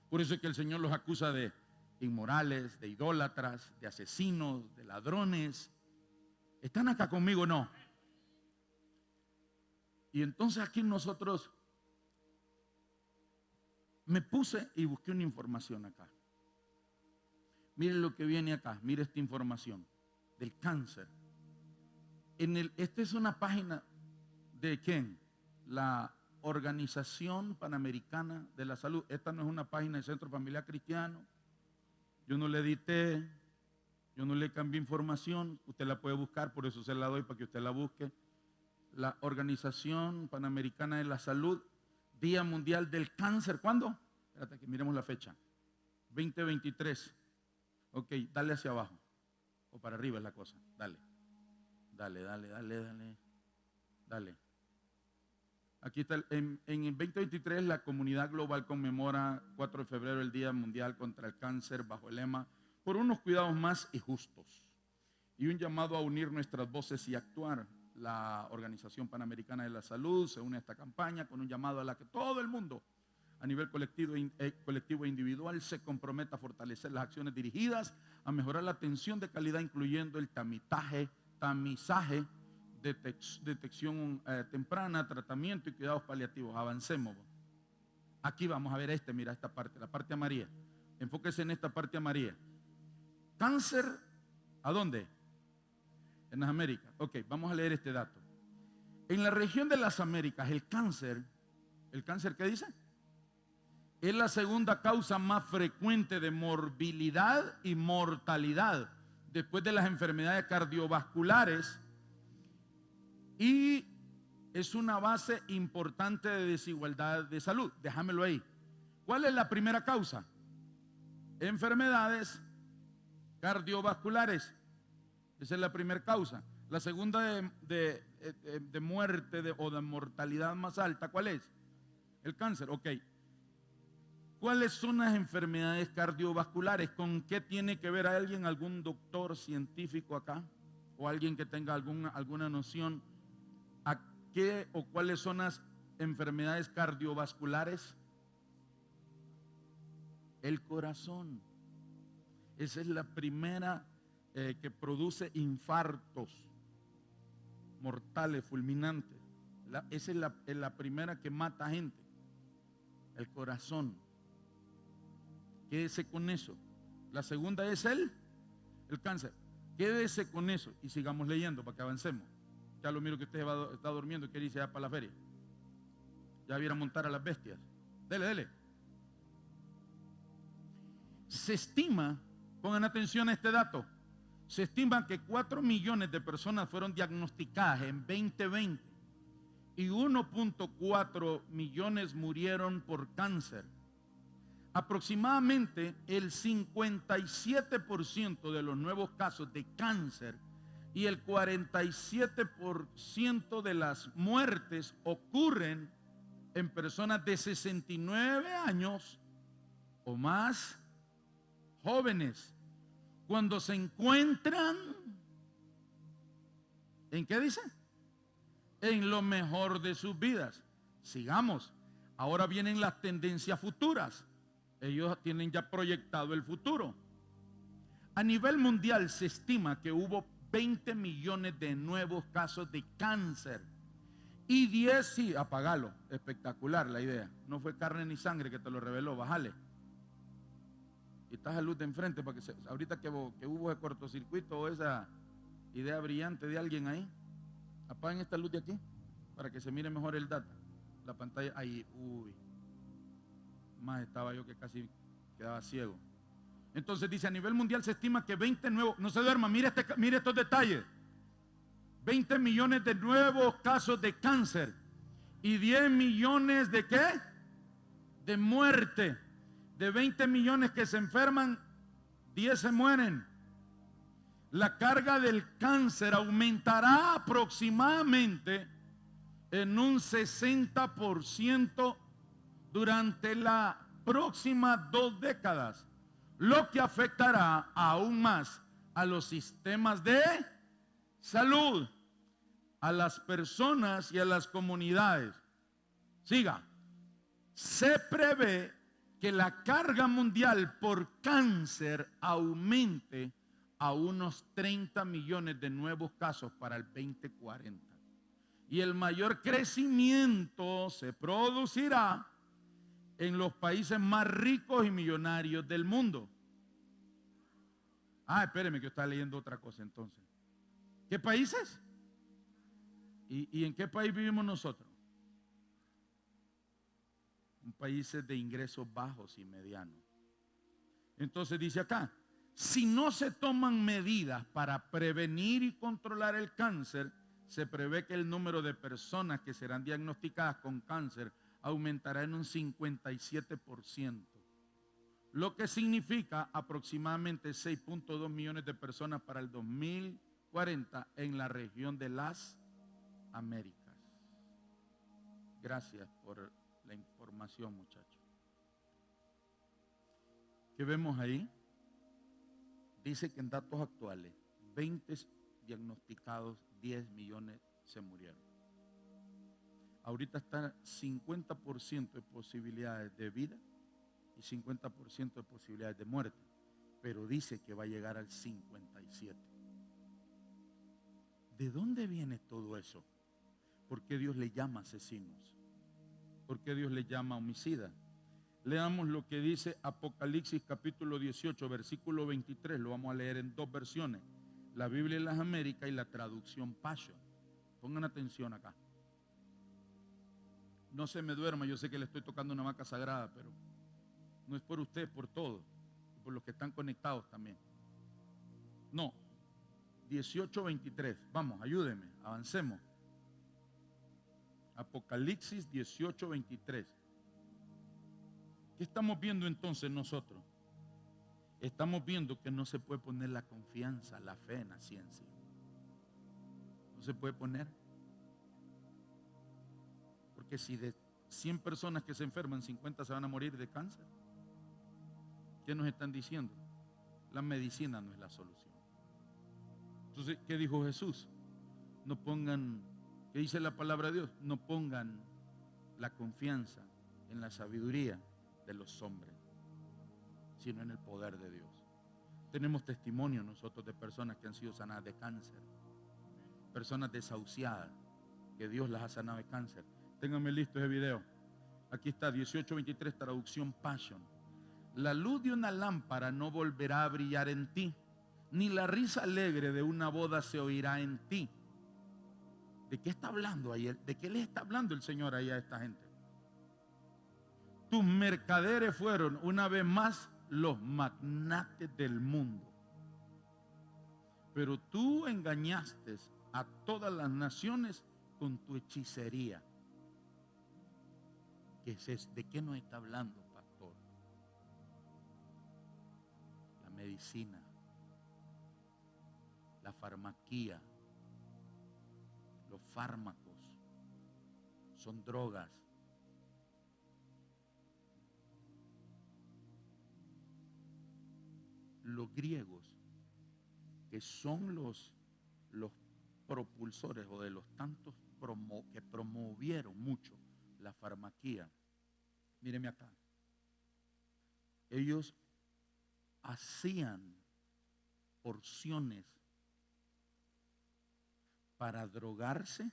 Por eso es que el Señor los acusa de inmorales, de idólatras, de asesinos, de ladrones. ¿Están acá conmigo o no? Y entonces aquí nosotros me puse y busqué una información acá. Miren lo que viene acá, mire esta información del cáncer. Esta es una página de ¿quién? La Organización Panamericana de la Salud. Esta no es una página del Centro Familiar Cristiano. Yo no le edité, yo no le cambié información. Usted la puede buscar, por eso se la doy para que usted la busque. La Organización Panamericana de la Salud, Día Mundial del Cáncer. ¿Cuándo? Espérate que miremos la fecha. 2023. Ok, dale hacia abajo. O para arriba es la cosa. Dale. Dale. Aquí está, en el 2023 la comunidad global conmemora 4 de febrero el Día Mundial contra el Cáncer bajo el lema por unos cuidados más y justos y un llamado a unir nuestras voces y actuar. La Organización Panamericana de la Salud se une a esta campaña con un llamado a la que todo el mundo a nivel colectivo e individual se comprometa a fortalecer las acciones dirigidas a mejorar la atención de calidad, incluyendo el tamizaje, detección temprana, tratamiento y cuidados paliativos. Avancemos. Aquí vamos a ver mira esta parte, la parte amarilla. Enfóquese en esta parte amarilla. Cáncer, ¿a dónde? En las Américas. Ok, vamos a leer este dato. En la región de las Américas, ¿el cáncer qué dice? Es la segunda causa más frecuente de morbilidad y mortalidad después de las enfermedades cardiovasculares y es una base importante de desigualdad de salud. Déjamelo ahí. ¿Cuál es la primera causa? Enfermedades cardiovasculares. Esa es la primera causa. La segunda de muerte o de mortalidad más alta, ¿cuál es? El cáncer. Ok. ¿Cuáles son las enfermedades cardiovasculares? ¿Con qué tiene que ver alguien, algún doctor científico acá? ¿O alguien que tenga alguna noción? ¿A qué o cuáles son las enfermedades cardiovasculares? El corazón. Esa es la primera que produce infartos mortales, fulminantes. Esa es la primera que mata gente. El corazón. Quédese con eso. La segunda es el cáncer. Quédese con eso y sigamos leyendo para que avancemos. Ya lo miro que usted está durmiendo y quiere irse ya para la feria. Ya viera montar a las bestias. Dele. Se estima, pongan atención a este dato, se estima que 4 millones de personas fueron diagnosticadas en 2020 y 1.4 millones murieron por cáncer. Aproximadamente el 57% de los nuevos casos de cáncer y el 47% de las muertes ocurren en personas de 69 años o más jóvenes, cuando se encuentran, ¿en qué dice? En lo mejor de sus vidas. Sigamos. Ahora vienen las tendencias futuras. Ellos tienen ya proyectado el futuro. A nivel mundial se estima que hubo 20 millones de nuevos casos de cáncer y 10, sí, apagalo, espectacular la idea. No fue carne ni sangre que te lo reveló, bájale. Y estás a luz de enfrente para que ahorita que hubo ese cortocircuito o esa idea brillante de alguien ahí, apaguen esta luz de aquí para que se mire mejor el data. La pantalla, ahí, uy. Más estaba yo que casi quedaba ciego. Entonces dice, a nivel mundial se estima que 20 nuevos, no se duerma, mire estos detalles. 20 millones de nuevos casos de cáncer y 10 millones de ¿qué? De muerte. De 20 millones que se enferman, 10 se mueren. La carga del cáncer aumentará aproximadamente en un 60% durante las próximas 2 décadas, lo que afectará aún más a los sistemas de salud, a las personas y a las comunidades. Siga. Se prevé que la carga mundial por cáncer aumente a unos 30 millones de nuevos casos para el 2040. Y el mayor crecimiento se producirá en los países más ricos y millonarios del mundo. Espéreme que yo estaba leyendo otra cosa entonces. ¿Qué países? ¿Y en qué país vivimos nosotros? En países de ingresos bajos y medianos. Entonces dice acá, si no se toman medidas para prevenir y controlar el cáncer, se prevé que el número de personas que serán diagnosticadas con cáncer aumentará en un 57%, lo que significa aproximadamente 6.2 millones de personas para el 2040 en la región de las Américas. Gracias por la información, muchachos. ¿Qué vemos ahí? Dice que en datos actuales, 20 diagnosticados, 10 millones se murieron. Ahorita está 50% de posibilidades de vida y 50% de posibilidades de muerte, pero dice que va a llegar al 57%. ¿De dónde viene todo eso? ¿Por qué Dios le llama asesinos? ¿Por qué Dios le llama homicidas? Leamos lo que dice Apocalipsis capítulo 18, versículo 23. Lo vamos a leer en dos versiones. La Biblia de las Américas y la traducción Passion. Pongan atención acá. No se me duerma, yo sé que le estoy tocando una vaca sagrada, pero no es por usted, es por todos. Y por los que están conectados también. No, 18:23. Vamos, ayúdenme, avancemos. Apocalipsis 18:23. ¿Qué estamos viendo entonces nosotros? Estamos viendo que no se puede poner la confianza, la fe en la ciencia. No se puede poner. Porque si de 100 personas que se enferman, 50 se van a morir de cáncer. ¿Qué nos están diciendo? La medicina no es la solución. Entonces, ¿qué dijo Jesús? No pongan, ¿qué dice la palabra de Dios? No pongan la confianza en la sabiduría de los hombres, sino en el poder de Dios. Tenemos testimonio nosotros de personas que han sido sanadas de cáncer, personas desahuciadas, que Dios las ha sanado de cáncer. Ténganme listo ese video. Aquí está, 18:23, traducción Passion. La luz de una lámpara no volverá a brillar en ti, ni la risa alegre de una boda se oirá en ti. ¿De qué está hablando ayer? ¿De qué le está hablando el Señor ahí a esta gente? Tus mercaderes fueron una vez más los magnates del mundo, pero tú engañaste a todas las naciones con tu hechicería. ¿Qué es eso? ¿De qué nos está hablando, pastor? La medicina, la farmaquía, los fármacos, son drogas. Los griegos, que son los propulsores o de los tantos que promovieron mucho la farmaquía, míreme acá, ellos hacían porciones para drogarse,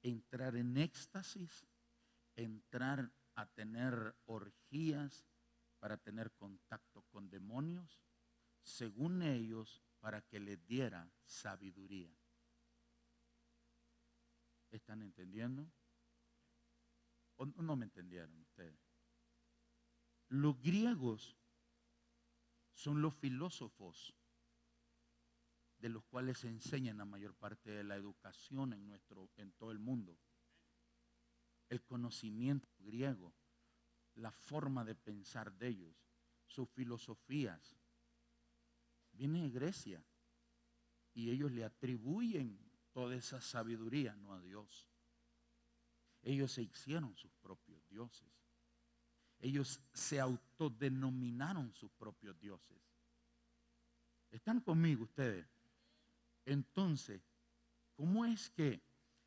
entrar en éxtasis, entrar a tener orgías, para tener contacto con demonios, según ellos, para que les diera sabiduría. ¿Están entendiendo? ¿O no me entendieron ustedes? Los griegos son los filósofos de los cuales se enseña la mayor parte de la educación en todo el mundo. El conocimiento griego, la forma de pensar de ellos, sus filosofías, viene de Grecia y ellos le atribuyen toda esa sabiduría, no a Dios. Ellos se hicieron sus propios dioses. Ellos se autodenominaron sus propios dioses. ¿Están conmigo ustedes? Entonces, ¿cómo es que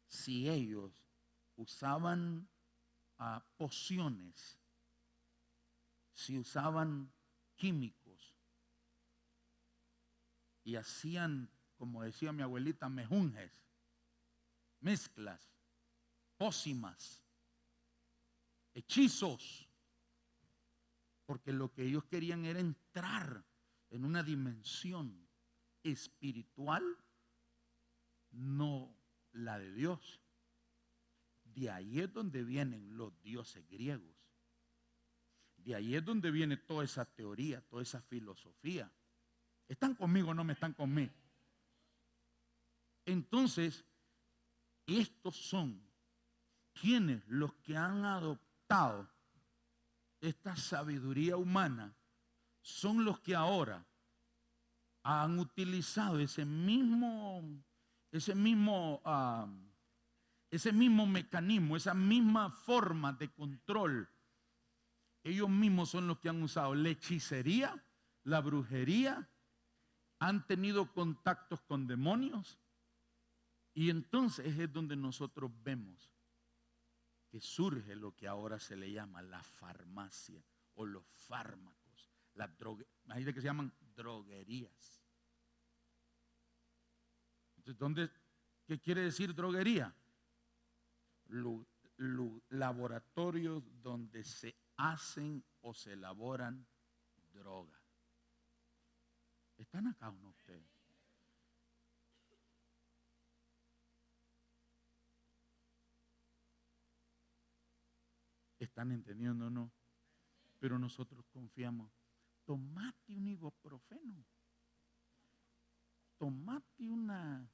si ellos usaban pociones, si usaban químicos y hacían, como decía mi abuelita, mejunjes, mezclas, pócimas, hechizos, porque lo que ellos querían era entrar en una dimensión espiritual, no la de Dios? De ahí es donde vienen los dioses griegos. De ahí es donde viene toda esa teoría, toda esa filosofía. ¿Están conmigo o no me están conmigo? Entonces, estos son quienes, los que han adoptado esta sabiduría humana, son los que ahora han utilizado ese mismo mecanismo, esa misma forma de control. Ellos mismos son los que han usado la hechicería, la brujería, han tenido contactos con demonios, y entonces es donde nosotros vemos que surge lo que ahora se le llama la farmacia o los fármacos, las drogas, imagínate que se llaman droguerías. Entonces, ¿qué quiere decir droguería? Laboratorios donde se hacen o se elaboran drogas. ¿Están acá o no ustedes? ¿Están entendiendo o no? Pero nosotros confiamos. Tomate un ibuprofeno. Tomate una...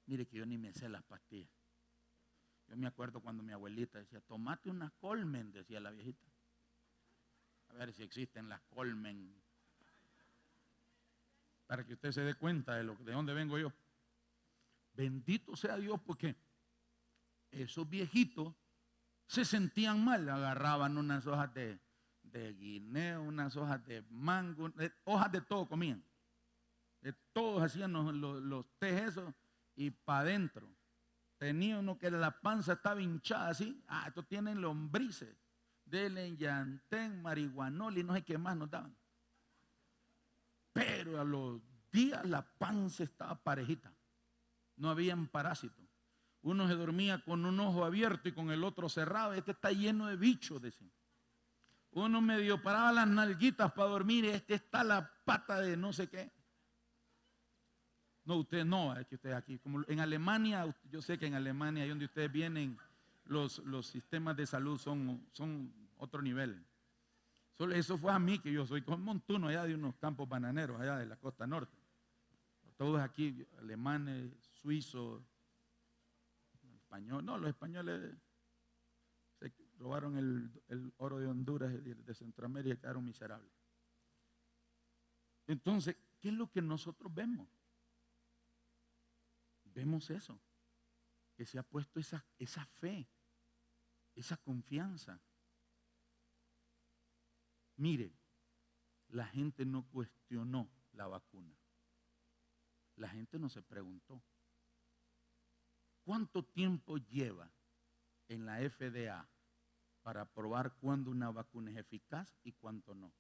Mire que yo ni me sé las pastillas. Yo me acuerdo cuando mi abuelita decía, tomate una Colmen, decía la viejita. A ver si existen las Colmen. Para que usted se dé cuenta de dónde vengo yo. Bendito sea Dios, porque esos viejitos se sentían mal, agarraban unas hojas de guineo, unas hojas de mango, hojas de todo comían. Todos hacían los tés esos y para adentro. Tenía uno que la panza estaba hinchada así. Estos tienen lombrices. Denle llantén, marihuanol y no sé qué más nos daban. Pero a los días la panza estaba parejita. No habían parásitos. Uno se dormía con un ojo abierto y con el otro cerrado. Este está lleno de bichos, decían. Uno medio paraba las nalguitas para dormir y este está la pata de no sé qué. No, usted no, es que usted aquí, como en Alemania, yo sé que en Alemania, ahí donde ustedes vienen, los sistemas de salud son otro nivel. Solo eso fue a mí, que yo soy como montuno allá de unos campos bananeros, allá de la costa norte. Todos aquí, alemanes, suizos, españoles. No, los españoles se robaron el oro de Honduras y de Centroamérica y quedaron miserables. Entonces, ¿qué es lo que nosotros vemos? Vemos eso, que se ha puesto esa fe, esa confianza. Mire, la gente no cuestionó la vacuna. La gente no se preguntó, ¿cuánto tiempo lleva en la FDA para probar cuándo una vacuna es eficaz y cuánto no?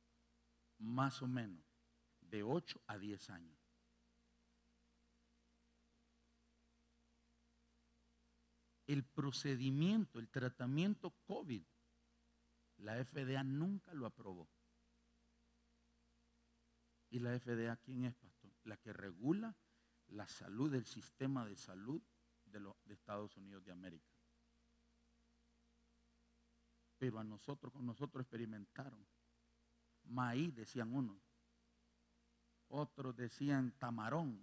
Más o menos de 8 a 10 años. El procedimiento, el tratamiento COVID, la FDA nunca lo aprobó. ¿Y la FDA quién es, pastor? La que regula la salud del sistema de salud de Estados Unidos de América. Pero con nosotros experimentaron. Maíz, decían unos. Otros decían tamarón.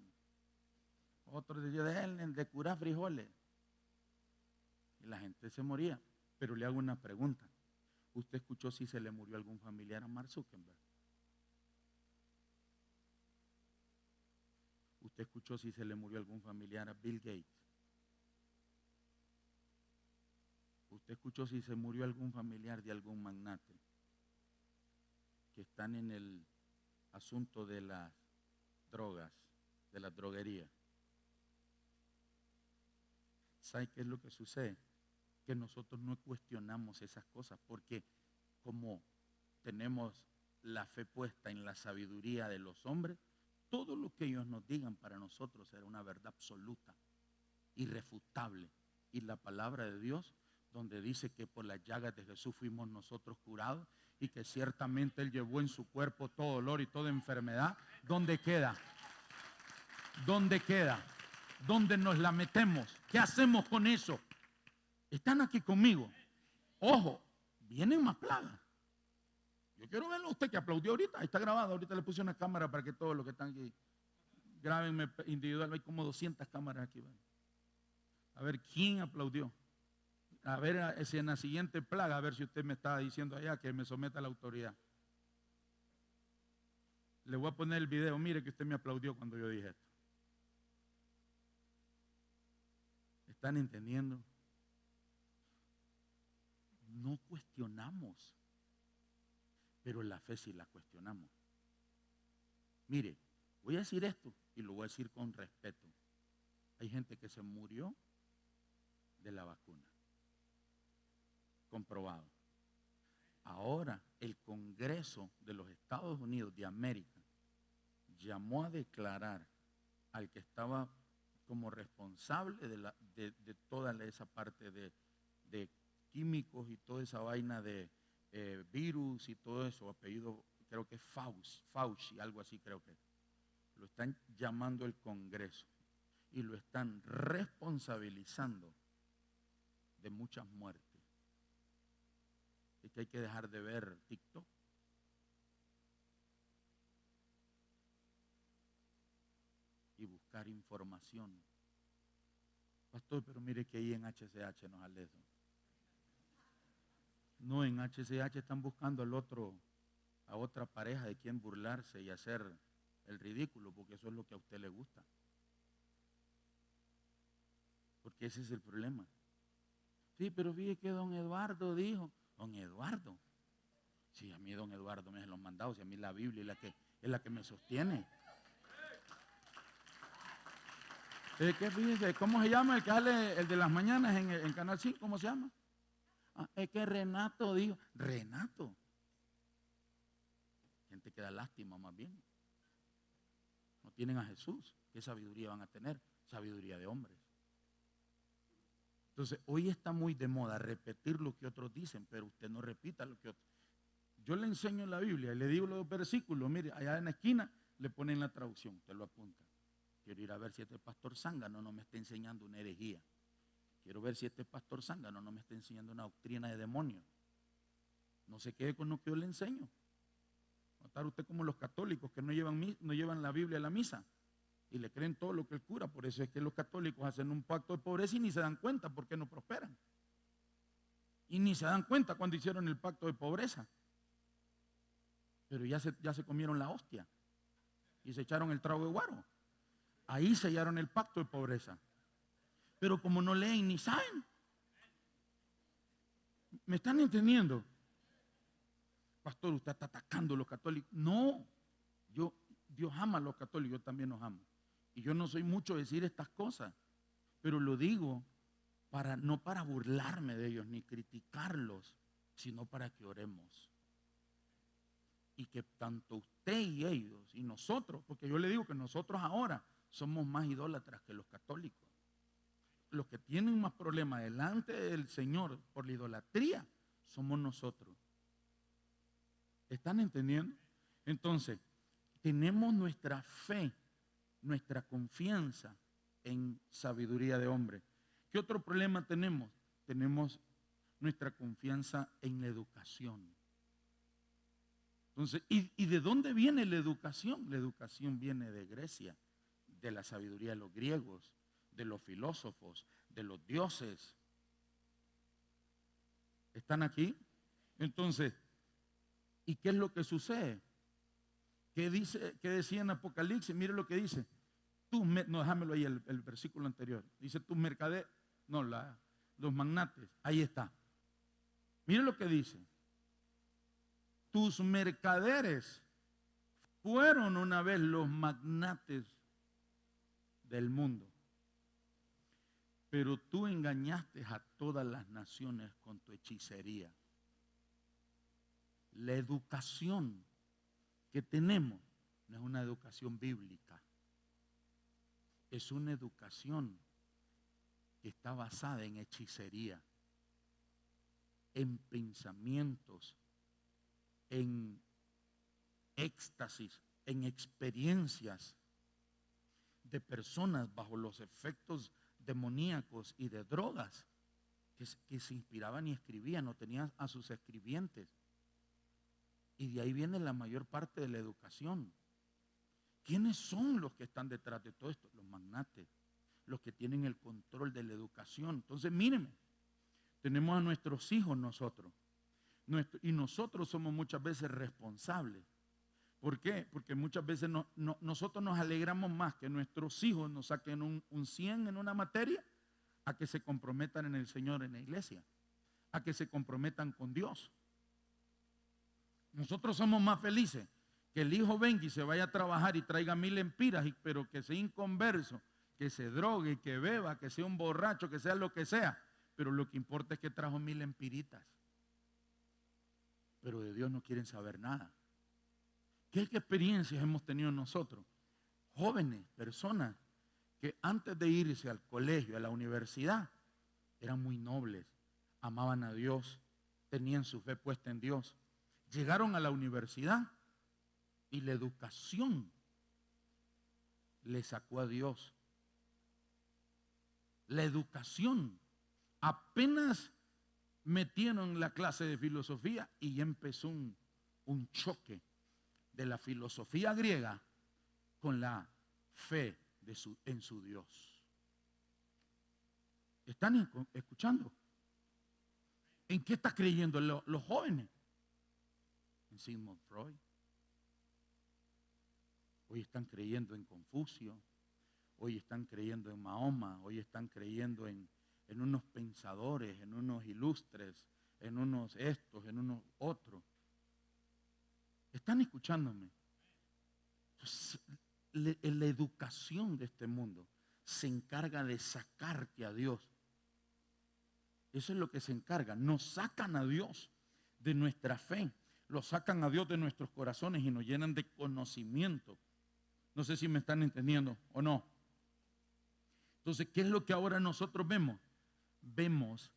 Otros decían de curar frijoles. Y la gente se moría. Pero le hago una pregunta. ¿Usted escuchó si se le murió algún familiar a Mark Zuckerberg? ¿Usted escuchó si se le murió algún familiar a Bill Gates? ¿Usted escuchó si se murió algún familiar de algún magnate que están en el asunto de las drogas, de la droguería? ¿Sabe qué es lo que sucede? Que nosotros no cuestionamos esas cosas porque como tenemos la fe puesta en la sabiduría de los hombres, todo lo que ellos nos digan para nosotros será una verdad absoluta, irrefutable. Y la palabra de Dios, donde dice que por las llagas de Jesús fuimos nosotros curados y que ciertamente Él llevó en su cuerpo todo dolor y toda enfermedad, ¿dónde queda? ¿Dónde queda? ¿Dónde nos la metemos? ¿Qué hacemos con eso? Están aquí conmigo. Ojo, vienen más plagas. Yo quiero verlo a usted que aplaudió ahorita. Ahí está grabado. Ahorita le puse una cámara para que todos los que están aquí grábenme individual. Hay como 200 cámaras aquí. ¿Vale? A ver quién aplaudió. A ver si en la siguiente plaga, a ver si usted me está diciendo allá que me someta a la autoridad. Le voy a poner el video. Mire que usted me aplaudió cuando yo dije esto. ¿Están entendiendo? No cuestionamos, pero la fe sí la cuestionamos. Mire, voy a decir esto y lo voy a decir con respeto. Hay gente que se murió de la vacuna. Comprobado. Ahora el Congreso de los Estados Unidos de América llamó a declarar al que estaba como responsable de toda esa parte de químicos y toda esa vaina de virus y todo eso, apellido creo que es Fauci, algo así creo que. Lo están llamando el Congreso y lo están responsabilizando de muchas muertes. Es que hay que dejar de ver TikTok. Y buscar información. Pastor, pero mire que ahí en HCH nos sale eso. No, en HCH están buscando a otra pareja de quien burlarse y hacer el ridículo, porque eso es lo que a usted le gusta. Porque ese es el problema. Sí, pero fíjese que don Eduardo dijo, don Eduardo. Sí, a mí don Eduardo me los mandados, y a mí la Biblia es la que me sostiene. ¿Qué fíjese? ¿Cómo se llama el que sale el de las mañanas en Canal 5? ¿Cómo se llama? Es que Renato dijo. Renato. Gente que da lástima más bien. No tienen a Jesús. ¿Qué sabiduría van a tener? Sabiduría de hombres. Entonces, hoy está muy de moda repetir lo que otros dicen, pero usted no repita lo que otros. Yo le enseño la Biblia y le digo los versículos. Mire, allá en la esquina le ponen la traducción, usted lo apunta. Quiero ir a ver si este pastor zángano no me está enseñando una herejía. Quiero ver si este pastor zángano no me está enseñando una doctrina de demonios. No se quede con lo que yo le enseño. Va a estar usted como los católicos que no llevan la Biblia a la misa y le creen todo lo que el cura. Por eso es que los católicos hacen un pacto de pobreza y ni se dan cuenta porque no prosperan. Y ni se dan cuenta cuando hicieron el pacto de pobreza. Pero ya se comieron la hostia y se echaron el trago de guaro. Ahí sellaron el pacto de pobreza. Pero como no leen ni saben. ¿Me están entendiendo? Pastor, usted está atacando a los católicos. No, Dios ama a los católicos, yo también los amo. Y yo no soy mucho de decir estas cosas, pero lo digo no para burlarme de ellos ni criticarlos, sino para que oremos. Y que tanto usted y ellos y nosotros, porque yo le digo que nosotros ahora somos más idólatras que los católicos. Los que tienen más problemas delante del Señor por la idolatría somos nosotros. ¿Están entendiendo? Entonces, tenemos nuestra fe, nuestra confianza en sabiduría de hombre. ¿Qué otro problema tenemos? Tenemos nuestra confianza en la educación. Entonces, ¿y de dónde viene la educación? La educación viene de Grecia, de la sabiduría de los griegos, de los filósofos, de los dioses. ¿Están aquí? Entonces, ¿y qué es lo que sucede? ¿Qué decía en Apocalipsis? Mire lo que dice. No, déjamelo ahí, el versículo anterior. Dice tus mercaderes, no, los magnates. Ahí está. Mire lo que dice. Tus mercaderes fueron una vez los magnates del mundo. Pero tú engañaste a todas las naciones con tu hechicería. La educación que tenemos no es una educación bíblica. Es una educación que está basada en hechicería, en pensamientos, en éxtasis, en experiencias de personas bajo los efectos demoníacos y de drogas que se inspiraban y escribían, no tenían a sus escribientes. Y de ahí viene la mayor parte de la educación. ¿Quiénes son los que están detrás de todo esto? Los magnates, los que tienen el control de la educación. Entonces, mírenme, tenemos a nuestros hijos nosotros. Y nosotros somos muchas veces responsables. ¿Por qué? Porque muchas veces nosotros nos alegramos más que nuestros hijos nos saquen un 100 en una materia a que se comprometan en el Señor, en la iglesia, a que se comprometan con Dios. Nosotros somos más felices que el hijo venga y se vaya a trabajar y traiga 1000 empiras, pero que sea inconverso, que se drogue, que beba, que sea un borracho, que sea lo que sea. Pero lo que importa es que trajo 1000 empiritas. Pero de Dios no quieren saber nada. ¿Qué experiencias hemos tenido nosotros? Jóvenes, personas que antes de irse al colegio, a la universidad, eran muy nobles, amaban a Dios, tenían su fe puesta en Dios. Llegaron a la universidad y la educación le sacó a Dios. La educación. Apenas metieron la clase de filosofía y ya empezó un choque de la filosofía griega con la fe en su Dios. ¿Están escuchando? ¿En qué está creyendo los jóvenes? En Sigmund Freud. Hoy están creyendo en Confucio. Hoy están creyendo en Mahoma. Hoy están creyendo en unos pensadores, en unos ilustres, en unos estos, en unos otros. ¿Están escuchándome? Entonces, la educación de este mundo se encarga de sacarte a Dios. Eso es lo que se encarga. Nos sacan a Dios de nuestra fe. Lo sacan a Dios de nuestros corazones y nos llenan de conocimiento. No sé si me están entendiendo o no. Entonces, ¿qué es lo que ahora nosotros vemos? Vemos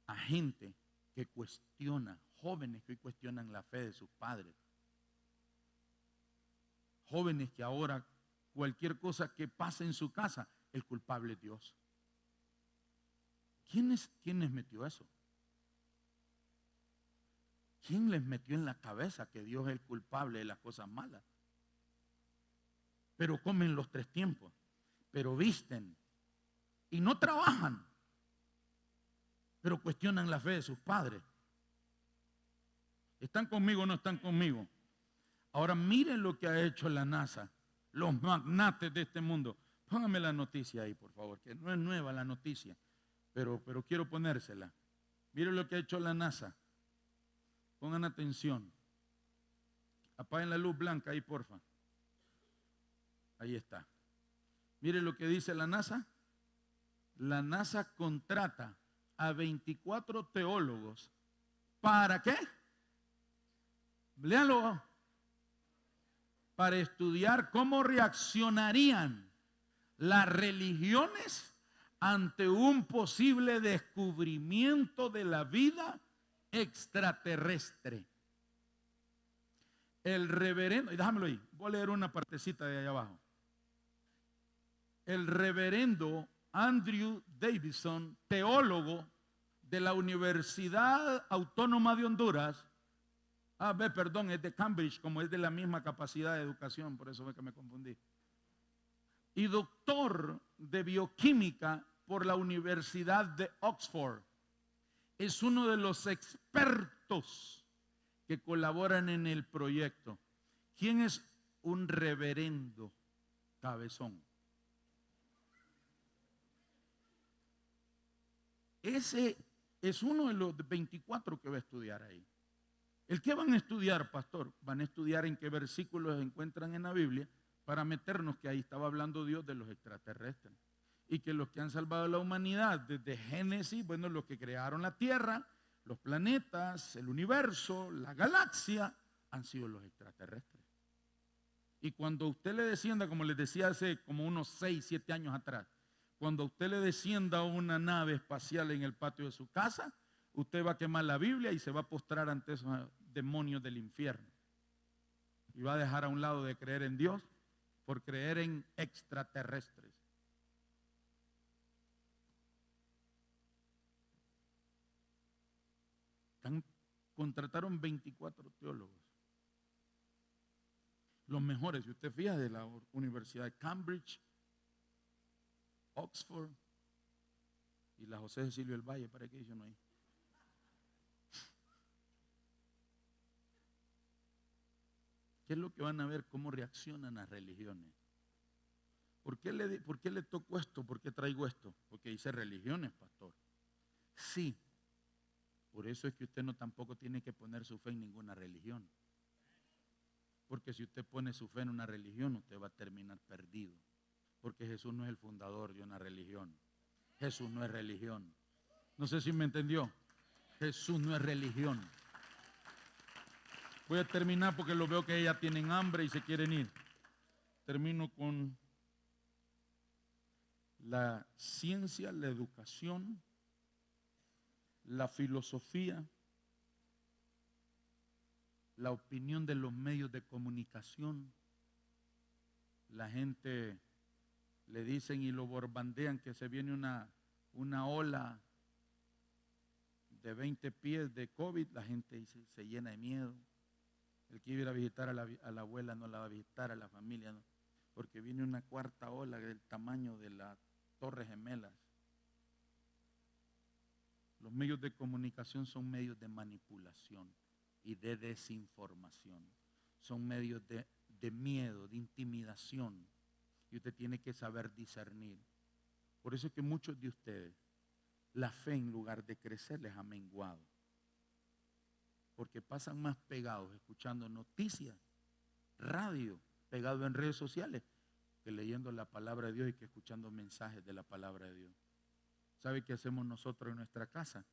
a gente que cuestiona, jóvenes que hoy cuestionan la fe de sus padres. Jóvenes que ahora cualquier cosa que pase en su casa, el culpable es Dios. ¿Quién les metió eso? ¿Quién les metió en la cabeza que Dios es el culpable de las cosas malas? Pero comen los 3 tiempos, pero visten y no trabajan, pero cuestionan la fe de sus padres. ¿Están conmigo o no están conmigo? Ahora miren lo que ha hecho la NASA, los magnates de este mundo. Póngame la noticia ahí, por favor, que no es nueva la noticia, pero quiero ponérsela. Miren lo que ha hecho la NASA. Pongan atención. Apaguen la luz blanca ahí, porfa. Ahí está. Miren lo que dice la NASA. La NASA contrata a 24 teólogos. ¿Para qué? Léanlo. Para estudiar cómo reaccionarían las religiones ante un posible descubrimiento de la vida extraterrestre. El reverendo, y déjamelo ahí, voy a leer una partecita de allá abajo. El reverendo Andrew Davidson, teólogo de la Universidad Autónoma de Honduras, perdón, es de Cambridge, como es de la misma capacidad de educación, por eso fue que me confundí. Y doctor de bioquímica por la Universidad de Oxford. Es uno de los expertos que colaboran en el proyecto. ¿Quién es un reverendo cabezón? Ese es uno de los 24 que va a estudiar ahí. ¿El qué van a estudiar, pastor? Van a estudiar en qué versículos se encuentran en la Biblia para meternos que ahí estaba hablando Dios de los extraterrestres. Y que los que han salvado a la humanidad desde Génesis, bueno, los que crearon la Tierra, los planetas, el universo, la galaxia, han sido los extraterrestres. Y cuando usted le descienda, como les decía hace como unos 6, 7 años atrás, cuando usted le descienda a una nave espacial en el patio de su casa, usted va a quemar la Biblia y se va a postrar ante esos demonios del infierno. Y va a dejar a un lado de creer en Dios por creer en extraterrestres. Contrataron 24 teólogos. Los mejores, si usted fija, de la Universidad de Cambridge, Oxford y la José Cecilio del Valle, ¿para qué dicen ahí? ¿Qué es lo que van a ver? ¿Cómo reaccionan las religiones? ¿Por qué le tocó esto? ¿Por qué traigo esto? Porque dice religiones, pastor. Sí, por eso es que usted no tampoco tiene que poner su fe en ninguna religión. Porque si usted pone su fe en una religión, usted va a terminar perdido. Porque Jesús no es el fundador de una religión. Jesús no es religión. No sé si me entendió. Jesús no es religión. Voy a terminar porque lo veo que ya tienen hambre y se quieren ir. Termino con la ciencia, la educación, la filosofía la opinión de los medios de comunicación. La gente le dicen y lo borbandean que se viene una ola de 20 pies de COVID. La gente dice, se llena de miedo. El que iba a ir a visitar a la abuela no la va a visitar, a la familia no, porque viene una cuarta ola del tamaño de las Torres Gemelas. Los medios de comunicación son medios de manipulación y de desinformación. Son medios de miedo, de intimidación. Y usted tiene que saber discernir. Por eso es que muchos de ustedes, la fe en lugar de crecer les ha menguado. Porque pasan más pegados escuchando noticias, radio, pegados en redes sociales, que leyendo la palabra de Dios y que escuchando mensajes de la palabra de Dios. ¿Sabe qué hacemos nosotros en nuestra casa?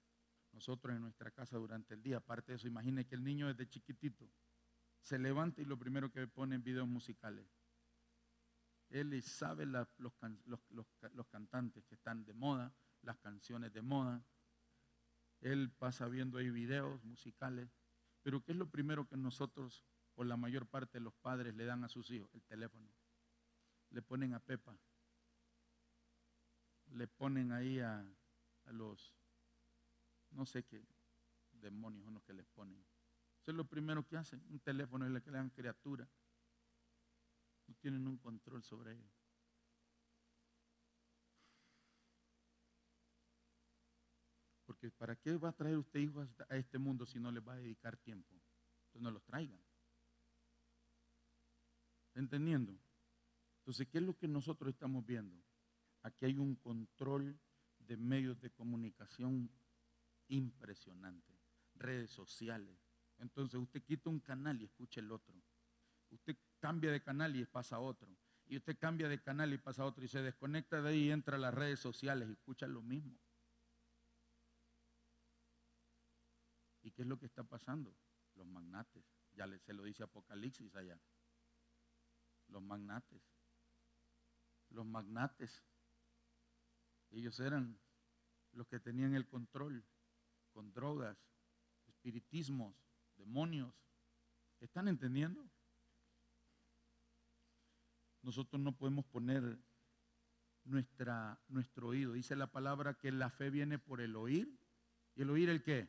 Nosotros en nuestra casa durante el día, aparte de eso, imagine que el niño desde chiquitito se levanta y lo primero que pone en videos musicales. Él sabe los cantantes que están de moda, las canciones de moda. Él pasa viendo ahí videos musicales. Pero ¿qué es lo primero que nosotros, o la mayor parte de los padres, le dan a sus hijos? El teléfono. Le ponen a Pepa. Le ponen ahí a los, no sé qué demonios son los que les ponen. Eso es lo primero que hacen. Un teléfono es lo que le dan criatura. No tienen un control sobre ellos. Porque ¿para qué va a traer usted hijos a este mundo si no les va a dedicar tiempo? Entonces no los traigan. ¿Entendiendo? Entonces, ¿qué es lo que nosotros estamos viendo? Aquí hay un control de medios de comunicación impresionante. Redes sociales. Entonces usted quita un canal y escucha el otro. Usted cambia de canal y pasa a otro. Y usted cambia de canal y pasa a otro. Y se desconecta de ahí y entra a las redes sociales y escucha lo mismo. ¿Y qué es lo que está pasando? Los magnates. Ya se lo dice Apocalipsis allá. Los magnates. Los magnates. Ellos eran los que tenían el control con drogas, espiritismos, demonios. ¿Están entendiendo? Nosotros no podemos poner nuestro oído. Dice la palabra que la fe viene por el oír. ¿Y el oír el qué?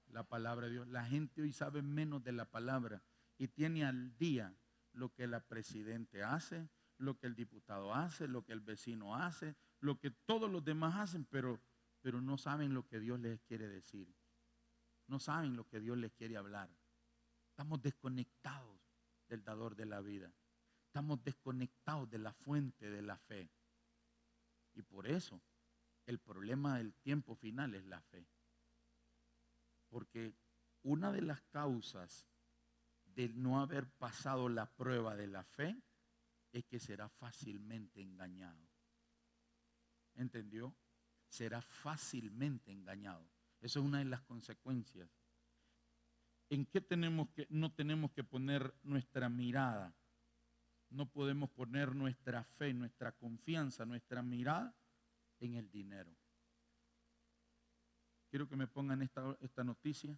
La palabra de Dios. La gente hoy sabe menos de la palabra y tiene al día lo que la presidente hace, lo que el diputado hace, lo que el vecino hace, lo que todos los demás hacen, pero no saben lo que Dios les quiere decir. No saben lo que Dios les quiere hablar. Estamos desconectados del dador de la vida. Estamos desconectados de la fuente de la fe. Y por eso el problema del tiempo final es la fe. Porque una de las causas de no haber pasado la prueba de la fe es que será fácilmente engañado. ¿Entendió? Será fácilmente engañado. Eso es una de las consecuencias. ¿En qué no tenemos que poner nuestra mirada? No podemos poner nuestra fe, nuestra confianza, nuestra mirada en el dinero. Quiero que me pongan esta noticia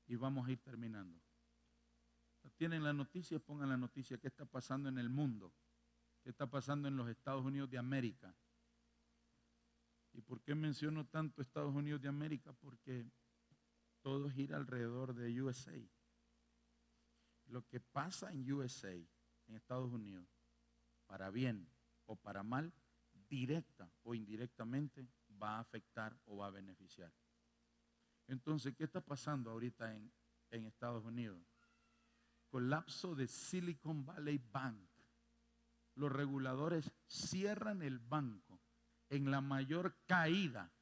y vamos a ir terminando. Tienen la noticia, pongan la noticia. ¿Qué está pasando en el mundo? ¿Qué está pasando en los Estados Unidos de América? ¿Y por qué menciono tanto Estados Unidos de América? Porque todo gira alrededor de USA. Lo que pasa en USA, en Estados Unidos, para bien o para mal, directa o indirectamente, va a afectar o va a beneficiar. Entonces, ¿qué está pasando ahorita en Estados Unidos? Colapso de Silicon Valley Bank. Los reguladores cierran el banco en la mayor caída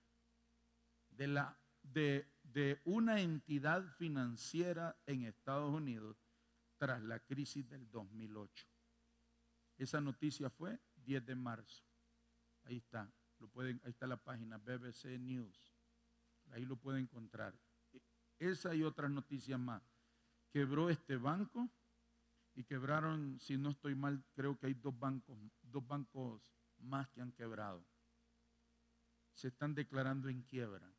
de una entidad financiera en Estados Unidos tras la crisis del 2008. Esa noticia fue 10 de marzo. Ahí está, ahí está la página BBC News. Ahí lo pueden encontrar. Esa y otras noticias más. Quebró este banco y quebraron, si no estoy mal, creo que hay dos bancos más que han quebrado. Se están declarando en quiebra.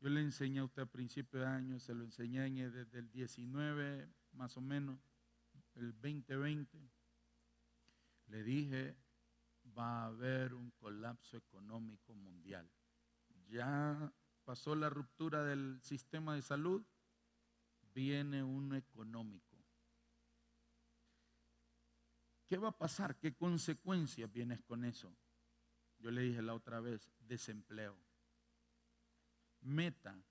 Yo le enseñé a usted a principio de año, se lo enseñé desde el 19, más o menos, el 2020. Le dije, va a haber un colapso económico mundial. Ya pasó la ruptura del sistema de salud, viene uno económico. ¿Qué va a pasar? ¿Qué consecuencias vienes con eso? Yo le dije la otra vez, desempleo. Meta,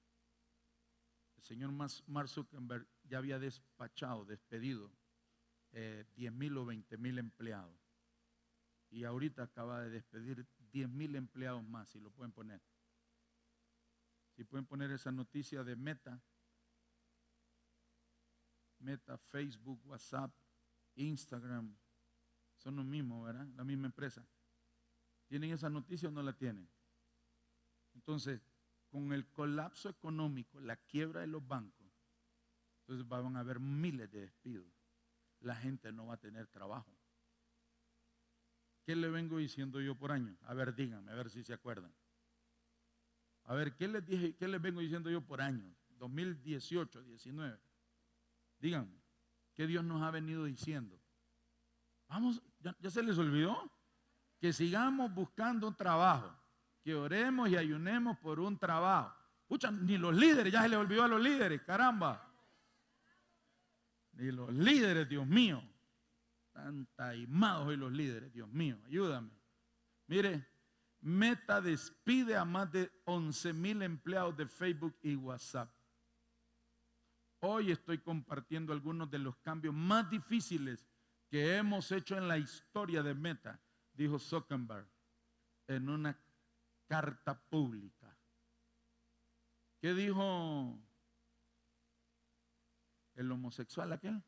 el señor Mark Zuckerberg ya había despedido 10,000 o 20,000 empleados. Y ahorita acaba de despedir 10,000 empleados más, si lo pueden poner. Si pueden poner esa noticia de Meta, Facebook, WhatsApp, Instagram, son los mismos, ¿verdad? La misma empresa. ¿Tienen esa noticia o no la tienen? Entonces, con el colapso económico, la quiebra de los bancos, entonces van a haber miles de despidos. La gente no va a tener trabajo. ¿Qué le vengo diciendo yo por año? A ver, díganme, a ver si se acuerdan. A ver, ¿qué les dije, qué les vengo diciendo yo por año? 2018, 19. Díganme, ¿qué Dios nos ha venido diciendo? Vamos, ¿ya se les olvidó? Que sigamos buscando un trabajo, que oremos y ayunemos por un trabajo. Pucha, ni los líderes, ya se les olvidó a los líderes, caramba. Ni los líderes, Dios mío. Están taimados hoy los líderes, Dios mío, ayúdame. Mire, Meta despide a más de 11,000 empleados de Facebook y WhatsApp. Hoy estoy compartiendo algunos de los cambios más difíciles que hemos hecho en la historia de Meta, dijo Zuckerberg en una carta pública. ¿Qué dijo el homosexual aquel?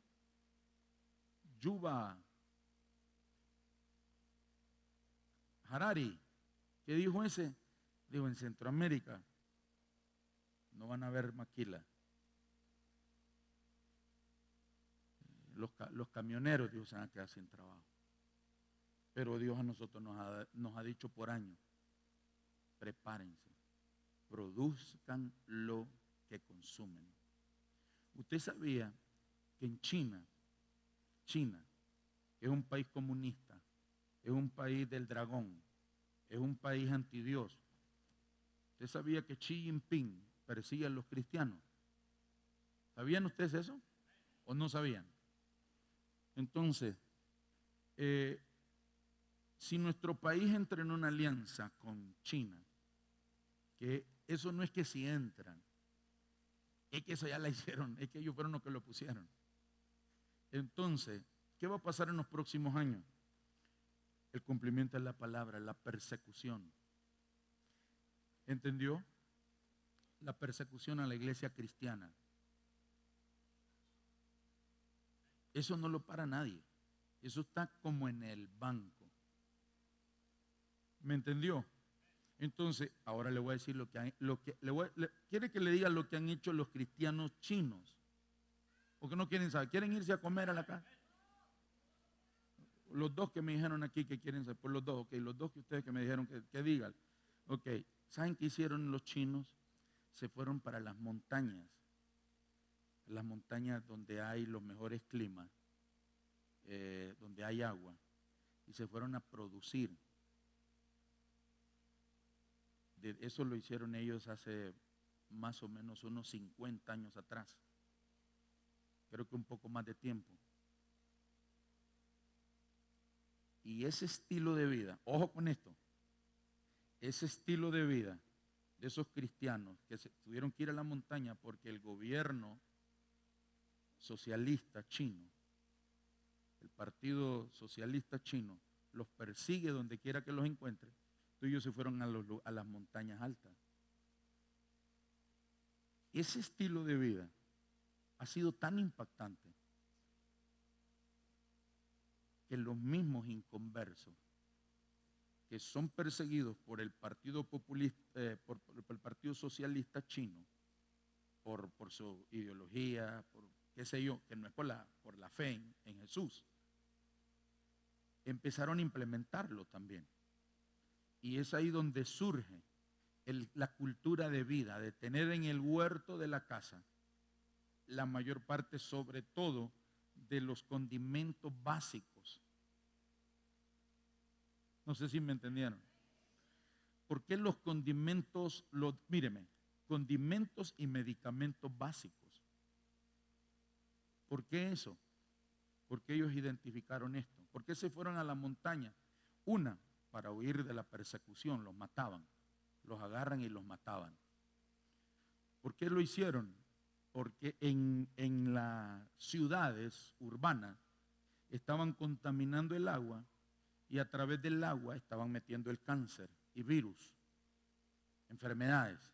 Yuval Harari. ¿Qué dijo ese? Dijo, en Centroamérica no van a haber maquila. Los camioneros, Dios, se van a quedar sin trabajo. Pero Dios a nosotros nos ha dicho por años, prepárense, produzcan lo que consumen. Usted sabía que en China, que es un país comunista, es un país del dragón, es un país antidios. ¿Usted sabía que Xi Jinping persigue a los cristianos? ¿Sabían ustedes eso? ¿O no sabían? Entonces, si nuestro país entra en una alianza con China, que eso no es que si entran, es que eso ya la hicieron, es que ellos fueron los que lo pusieron. Entonces, ¿qué va a pasar en los próximos años? El cumplimiento de la palabra, la persecución. ¿Entendió? La persecución a la iglesia cristiana. Eso no lo para nadie. Eso está como en el banco. ¿Me entendió? Entonces, ahora le voy a decir ¿quiere que le diga lo que han hecho los cristianos chinos? ¿O que no quieren saber? ¿Quieren irse a comer a la casa? Los dos que me dijeron aquí que quieren saber, por los dos, ok, los dos que ustedes que me dijeron que digan. Ok, ¿saben qué hicieron los chinos? Se fueron para las montañas donde hay los mejores climas, donde hay agua, y se fueron a producir. Eso lo hicieron ellos hace más o menos unos 50 años atrás. Creo que un poco más de tiempo. Y ese estilo de vida, ojo con esto, ese estilo de vida de esos cristianos que tuvieron que ir a la montaña porque el gobierno socialista chino, el Partido Socialista Chino, los persigue donde quiera que los encuentre, ellos se fueron a las montañas altas. Ese estilo de vida ha sido tan impactante que los mismos inconversos que son perseguidos por el Partido Populista, por el Partido Socialista Chino, por su ideología, por qué sé yo, que no es por la fe en Jesús, empezaron a implementarlo también. Y es ahí donde surge la cultura de vida, de tener en el huerto de la casa la mayor parte, sobre todo, de los condimentos básicos. No sé si me entendieron. ¿Por qué los condimentos, míreme, condimentos y medicamentos básicos? ¿Por qué eso? Porque ellos identificaron esto. ¿Por qué se fueron a la montaña? Una, para huir de la persecución, los mataban, los agarran y los mataban. ¿Por qué lo hicieron? Porque en las ciudades urbanas estaban contaminando el agua y a través del agua estaban metiendo el cáncer y virus, enfermedades.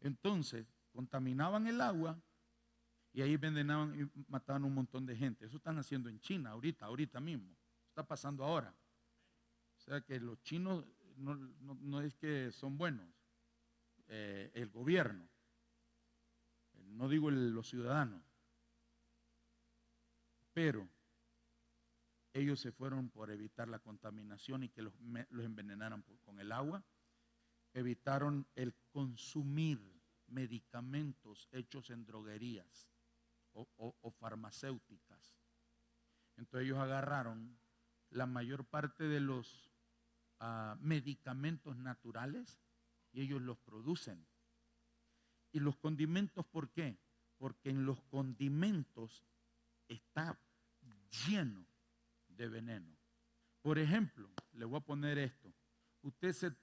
Entonces, contaminaban el agua y ahí envenenaban y mataban un montón de gente. Eso están haciendo en China ahorita mismo. Está pasando ahora. O sea que los chinos no es que son buenos, el gobierno, no digo los ciudadanos, pero ellos se fueron por evitar la contaminación y que los envenenaran con el agua. Evitaron el consumir medicamentos hechos en droguerías o farmacéuticas. Entonces ellos agarraron la mayor parte de los medicamentos naturales y ellos los producen. ¿Y los condimentos por qué? Porque en los condimentos está lleno de veneno. Por ejemplo, le voy a poner esto. Usted se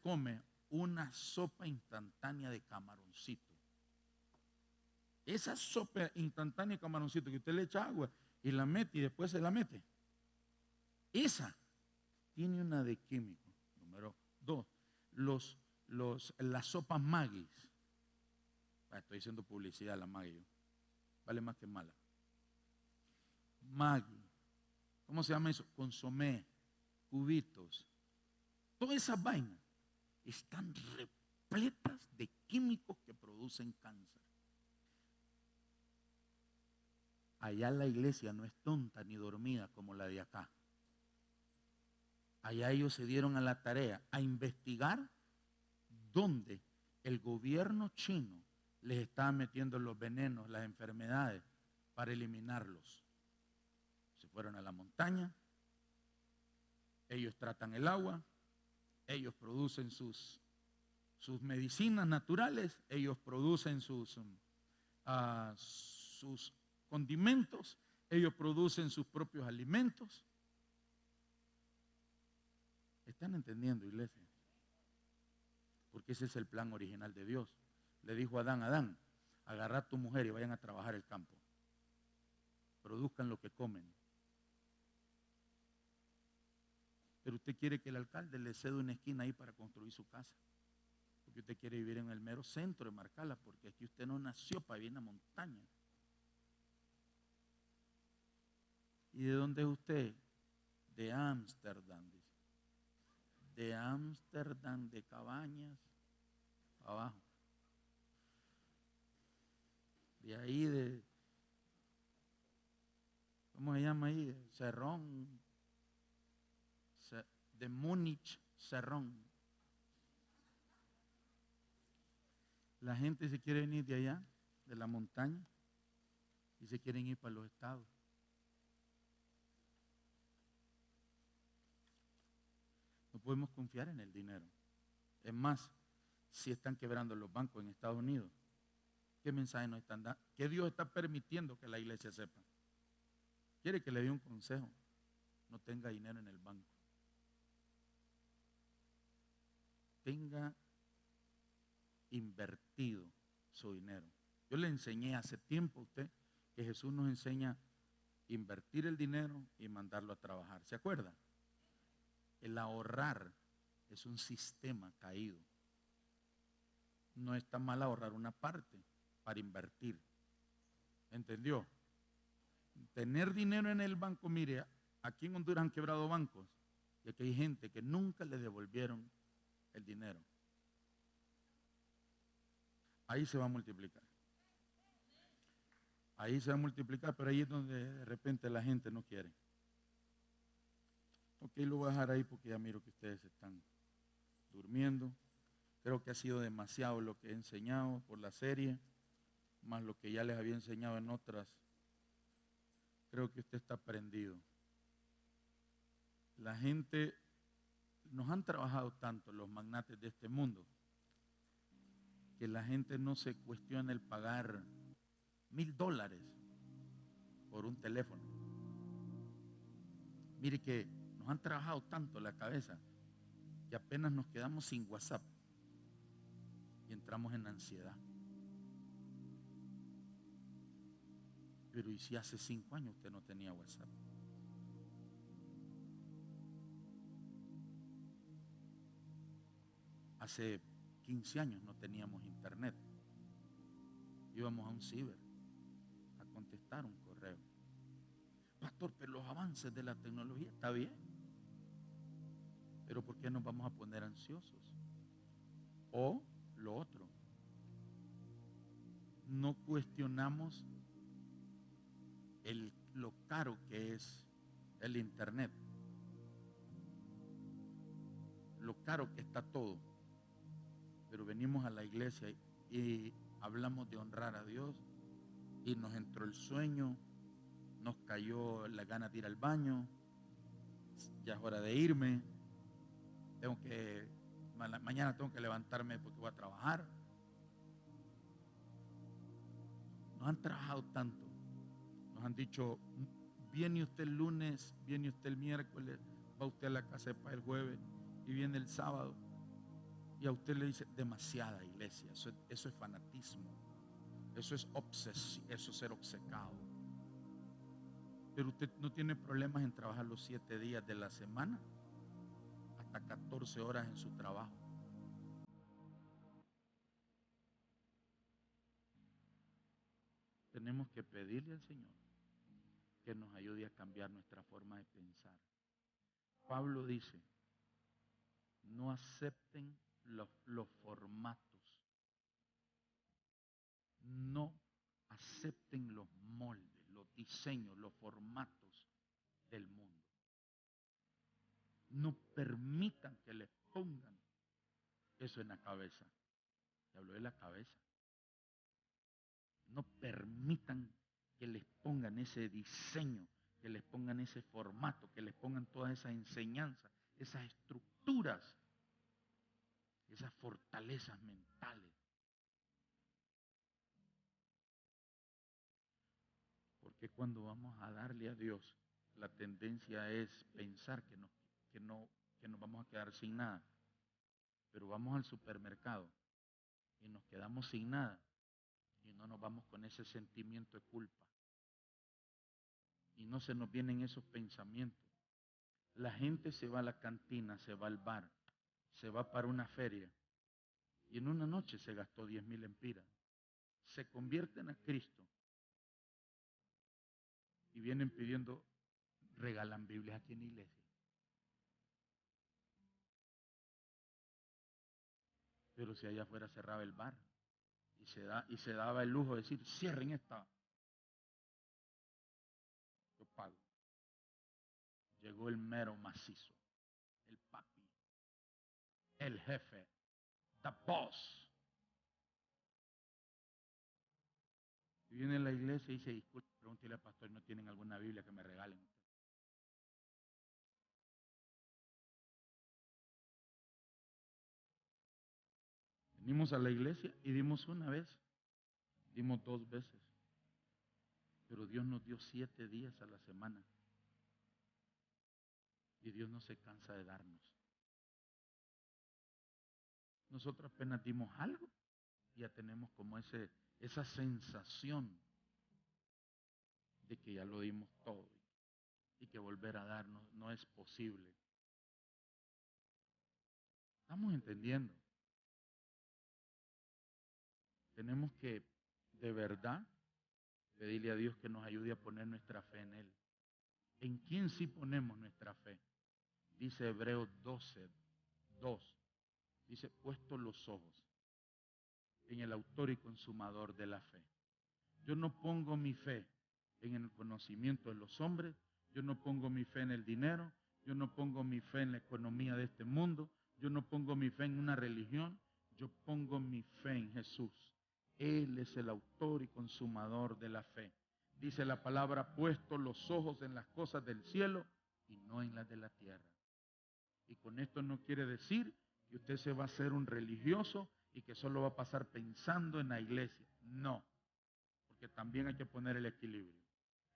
come una sopa instantánea de camaroncito. Esa sopa instantánea de camaroncito que usted le echa agua y la mete y después se la mete. Esa tiene una de químico. Número 2, las sopas Maggi. Estoy haciendo publicidad a la Maggi. Vale más que mala. Maggi. ¿Cómo se llama eso? Consomé, cubitos. Todas esas vainas están repletas de químicos que producen cáncer. Allá la iglesia no es tonta ni dormida como la de acá. Allá ellos se dieron a la tarea a investigar dónde el gobierno chino les estaba metiendo los venenos, las enfermedades, para eliminarlos. Se fueron a la montaña, ellos tratan el agua, ellos producen sus medicinas naturales, ellos producen sus condimentos, ellos producen sus propios alimentos. ¿Están entendiendo, iglesia? Porque ese es el plan original de Dios. Le dijo a Adán, agarra a tu mujer y vayan a trabajar el campo. Produzcan lo que comen. Pero usted quiere que el alcalde le ceda una esquina ahí para construir su casa. Porque usted quiere vivir en el mero centro de Marcala, porque aquí usted no nació para vivir en la montaña. ¿Y de dónde es usted? De Ámsterdam, dice. De Ámsterdam, de Cabañas, abajo. De ahí ¿cómo se llama ahí? Cerrón, de Múnich, Cerrón. La gente se quiere venir de allá, de la montaña, y se quieren ir para los estados. No podemos confiar en el dinero. Es más, si están quebrando los bancos en Estados Unidos, ¿qué mensaje nos están dando? ¿Qué Dios está permitiendo que la iglesia sepa? Quiere que le dé un consejo. No tenga dinero en el banco. Tenga invertido su dinero. Yo le enseñé hace tiempo a usted que Jesús nos enseña a invertir el dinero y mandarlo a trabajar. ¿Se acuerda? El ahorrar es un sistema caído. No está mal ahorrar una parte para invertir. ¿Entendió? Tener dinero en el banco, mire, aquí en Honduras han quebrado bancos y aquí hay gente que nunca le devolvieron el dinero. Ahí se va a multiplicar. Ahí se va a multiplicar, pero ahí es donde de repente la gente no quiere. Ok, lo voy a dejar ahí porque ya miro que ustedes están durmiendo. Creo que ha sido demasiado lo que he enseñado por la serie, más lo que ya les había enseñado en otras. Creo que usted está prendido. La gente, nos han trabajado tanto los magnates de este mundo, que la gente no se cuestiona el pagar $1,000 por un teléfono. Mire que nos han trabajado tanto la cabeza que apenas nos quedamos sin WhatsApp y entramos en ansiedad. Pero ¿y si hace 5 años usted no tenía WhatsApp? Hace 15 años no teníamos internet. Íbamos a un ciber a contestar un correo. Pastor, pero los avances de la tecnología, está bien. Pero ¿por qué nos vamos a poner ansiosos? O lo otro, no cuestionamos lo caro que es el internet, lo caro que está todo. Pero venimos a la iglesia y hablamos de honrar a Dios y nos entró el sueño, nos cayó la gana de ir al baño, ya es hora de irme, mañana tengo que levantarme porque voy a trabajar. Nos han trabajado tanto, nos han dicho, viene usted el lunes, viene usted el miércoles, va usted a la casa de paz el jueves y viene el sábado. Y a usted le dice, demasiada iglesia, eso es fanatismo, eso es obsesión, eso es ser obcecado. Pero usted no tiene problemas en trabajar los 7 días de la semana, hasta 14 horas en su trabajo. Tenemos que pedirle al Señor que nos ayude a cambiar nuestra forma de pensar. Pablo dice, no acepten los formatos, no acepten los moldes, los diseños, los formatos del mundo. No permitan que les pongan eso en la cabeza. Y habló de la cabeza. No permitan que les pongan ese diseño, que les pongan ese formato, que les pongan todas esas enseñanzas, esas estructuras, esas fortalezas mentales. Porque cuando vamos a darle a Dios, la tendencia es pensar que nos vamos a quedar sin nada. Pero vamos al supermercado y nos quedamos sin nada y no nos vamos con ese sentimiento de culpa. Y no se nos vienen esos pensamientos. La gente se va a la cantina, se va al bar, se va para una feria y en una noche se gastó 10,000 empiras. Se convierten a Cristo y vienen pidiendo, regalan Biblias aquí en la iglesia. Pero si allá afuera cerraba el bar y se daba el lujo de decir, cierren esta, yo pago. Llegó el mero macizo, el papi, el jefe, the boss. Y viene a la iglesia y dice, disculpe, pregúntele al pastor, ¿no tienen alguna Biblia que me regalen? Venimos a la iglesia y dimos una vez, dimos 2 veces, pero Dios nos dio 7 días a la semana y Dios no se cansa de darnos. Nosotros apenas dimos algo y ya tenemos como esa sensación de que ya lo dimos todo y que volver a darnos no es posible. Estamos entendiendo. Tenemos que de verdad pedirle a Dios que nos ayude a poner nuestra fe en Él. ¿En quién sí ponemos nuestra fe? Dice Hebreos 12:2. Dice, puesto los ojos en el autor y consumador de la fe. Yo no pongo mi fe en el conocimiento de los hombres, yo no pongo mi fe en el dinero, yo no pongo mi fe en la economía de este mundo, Yo no pongo mi fe en una religión, yo pongo mi fe en Jesús. Él es el autor y consumador de la fe. Dice la palabra, puesto los ojos en las cosas del cielo y no en las de la tierra. Y con esto no quiere decir que usted se va a hacer un religioso y que solo va a pasar pensando en la iglesia. No, porque también hay que poner el equilibrio.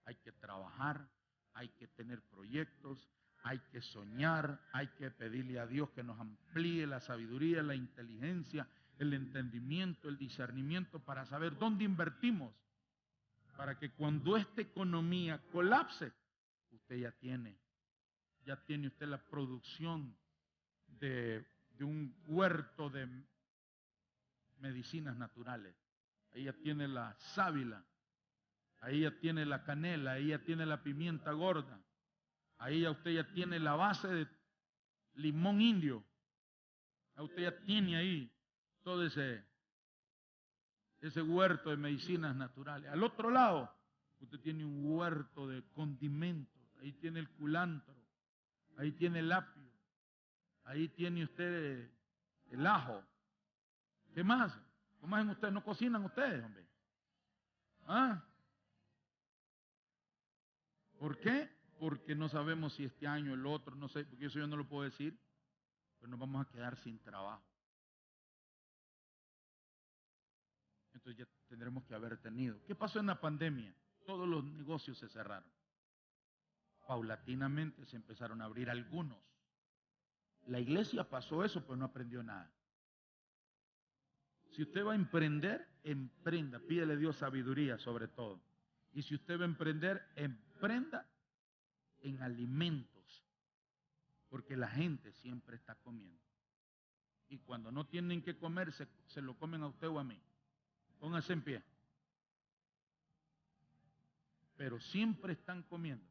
Hay que trabajar, hay que tener proyectos, hay que soñar, hay que pedirle a Dios que nos amplíe la sabiduría, la inteligencia, el entendimiento, el discernimiento para saber dónde invertimos, para que cuando esta economía colapse, usted ya tiene usted la producción de un huerto de medicinas naturales. Ahí ya tiene la sábila, ahí ya tiene la canela, ahí ya tiene la pimienta gorda, ahí ya usted ya tiene la base de limón indio, ahí usted ya tiene ahí todo ese huerto de medicinas naturales. Al otro lado, usted tiene un huerto de condimentos, ahí tiene el culantro, ahí tiene el apio, ahí tiene usted el ajo. ¿Qué más? ¿Cómo hacen ustedes? ¿No cocinan ustedes, hombre? ¿Ah? ¿Por qué? Porque no sabemos si este año, el otro, no sé, porque eso yo no lo puedo decir, pero nos vamos a quedar sin trabajo. Entonces ya tendremos que haber tenido. ¿Qué pasó en la pandemia? Todos los negocios se cerraron. Paulatinamente se empezaron a abrir algunos. La iglesia pasó eso, pero no aprendió nada. Si usted va a emprender, emprenda. Pídele a Dios sabiduría sobre todo. Y si usted va a emprender, emprenda en alimentos. Porque la gente siempre está comiendo. Y cuando no tienen que comer, se lo comen a usted o a mí. Póngase en pie. Pero siempre están comiendo.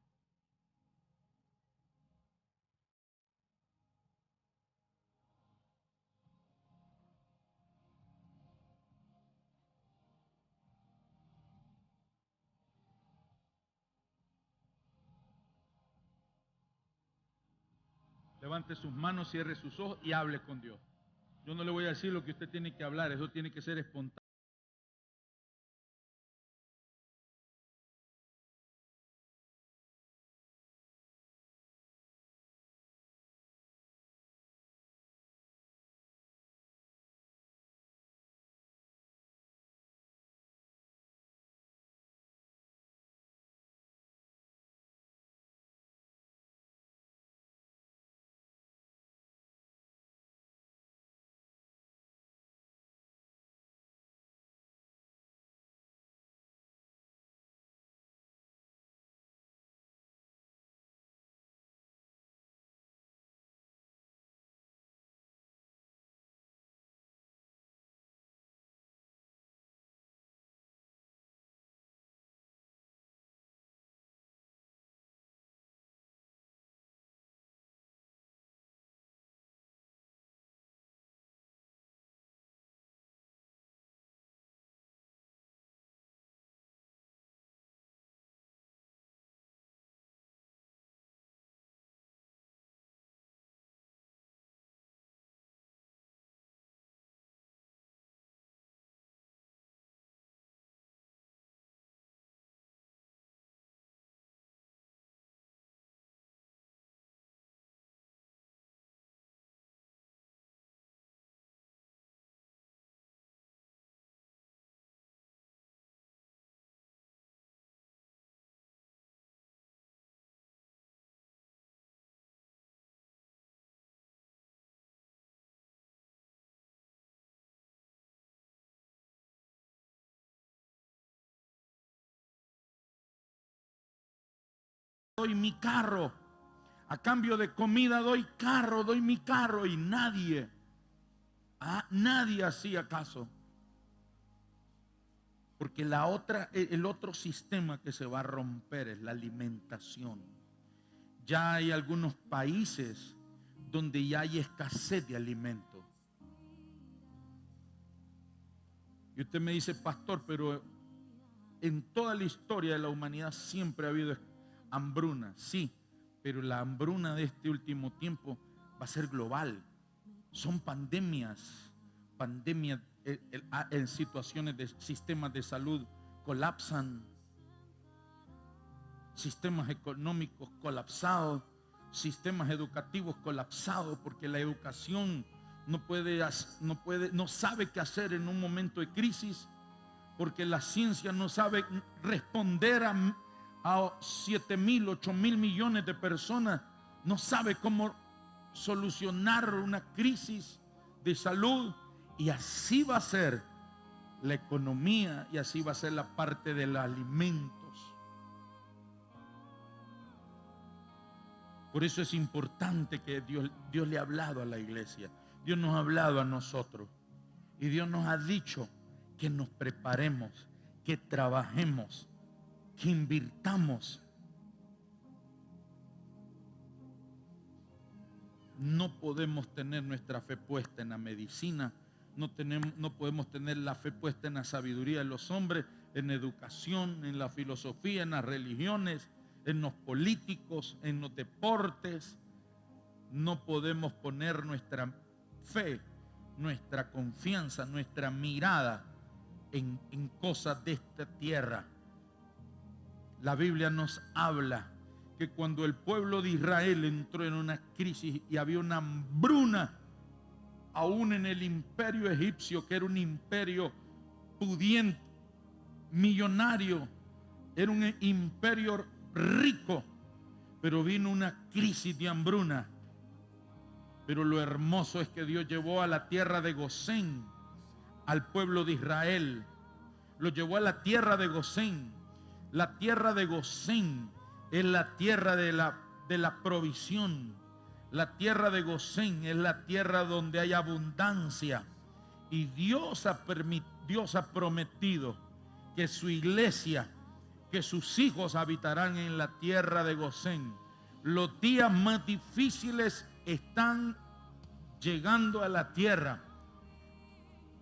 Levante sus manos, cierre sus ojos y hable con Dios. Yo no le voy a decir lo que usted tiene que hablar, eso tiene que ser espontáneo. Doy mi carro, a cambio de comida doy carro, doy mi carro y nadie hacía caso. Porque el otro sistema que se va a romper es la alimentación. Ya hay algunos países donde ya hay escasez de alimentos. Y usted me dice, pastor, pero en toda la historia de la humanidad siempre ha habido hambruna. Sí, pero la hambruna de este último tiempo va a ser global. Son pandemias en situaciones de sistemas de salud colapsan, sistemas económicos colapsados, sistemas educativos colapsados, porque la educación no sabe qué hacer en un momento de crisis, porque la ciencia no sabe responder a 7,000, 8,000 millones de personas, no sabe cómo solucionar una crisis de salud. Y así va a ser la economía, y así va a ser la parte de los alimentos. Por eso es importante que Dios le ha hablado a la iglesia. Dios nos ha hablado a nosotros. Y Dios nos ha dicho que nos preparemos, que trabajemos, que invirtamos. No podemos tener nuestra fe puesta en la medicina. No podemos tener la fe puesta en la sabiduría de los hombres, en educación, en la filosofía, en las religiones, en los políticos, en los deportes. No podemos poner nuestra fe, nuestra confianza, nuestra mirada en cosas de esta tierra. La Biblia nos habla que cuando el pueblo de Israel entró en una crisis y había una hambruna, aún en el imperio egipcio, que era un imperio pudiente, millonario, era un imperio rico, pero vino una crisis de hambruna. Pero lo hermoso es que Dios llevó a la tierra de Gosén al pueblo de Israel. Lo llevó a la tierra de Gosén. La tierra de Gosén es la tierra de la provisión. La tierra de Gosén es la tierra donde hay abundancia. Y Dios ha prometido que su iglesia, que sus hijos habitarán en la tierra de Gosén. Los días más difíciles están llegando a la tierra.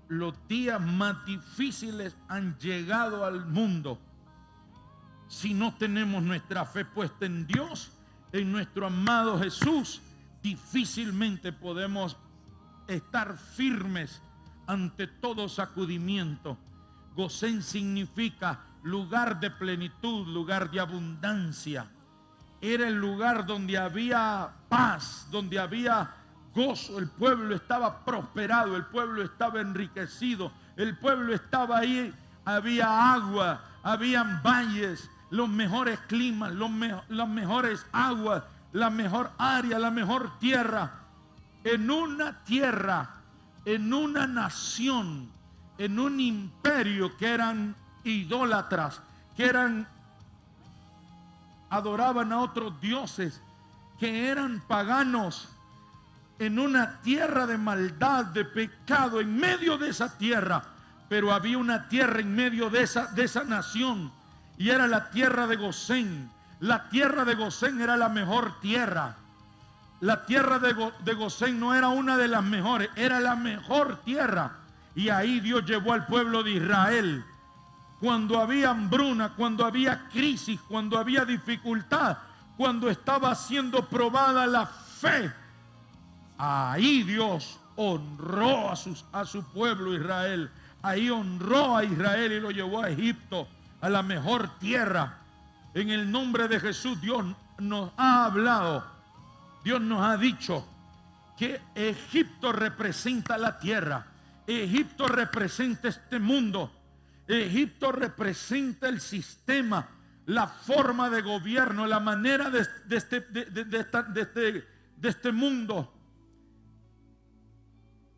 Los días más difíciles han llegado al mundo. Si no tenemos nuestra fe puesta en Dios, en nuestro amado Jesús, difícilmente podemos estar firmes ante todo sacudimiento. Gosén significa lugar de plenitud, lugar de abundancia. Era el lugar donde había paz, donde había gozo. El pueblo estaba prosperado, el pueblo estaba enriquecido, el pueblo estaba ahí. Había agua, habían valles, los mejores climas, las mejores aguas, la mejor área, la mejor tierra. En una tierra, en una nación, en un imperio que eran idólatras, que adoraban a otros dioses, que eran paganos, en una tierra de maldad, de pecado, en medio de esa tierra. Pero había una tierra en medio de esa nación, y era la tierra de Gosén. La tierra de Gosén era la mejor tierra. La tierra de Gosén no era una de las mejores, era la mejor tierra. Y ahí Dios llevó al pueblo de Israel. Cuando había hambruna, cuando había crisis, cuando había dificultad, cuando estaba siendo probada la fe, ahí Dios honró a su pueblo Israel. Ahí honró a Israel y lo llevó a Egipto, a la mejor tierra. En el nombre de Jesús, Dios nos ha hablado. Dios nos ha dicho que Egipto representa la tierra. Egipto representa este mundo. Egipto representa el sistema, la forma de gobierno, la manera de este mundo.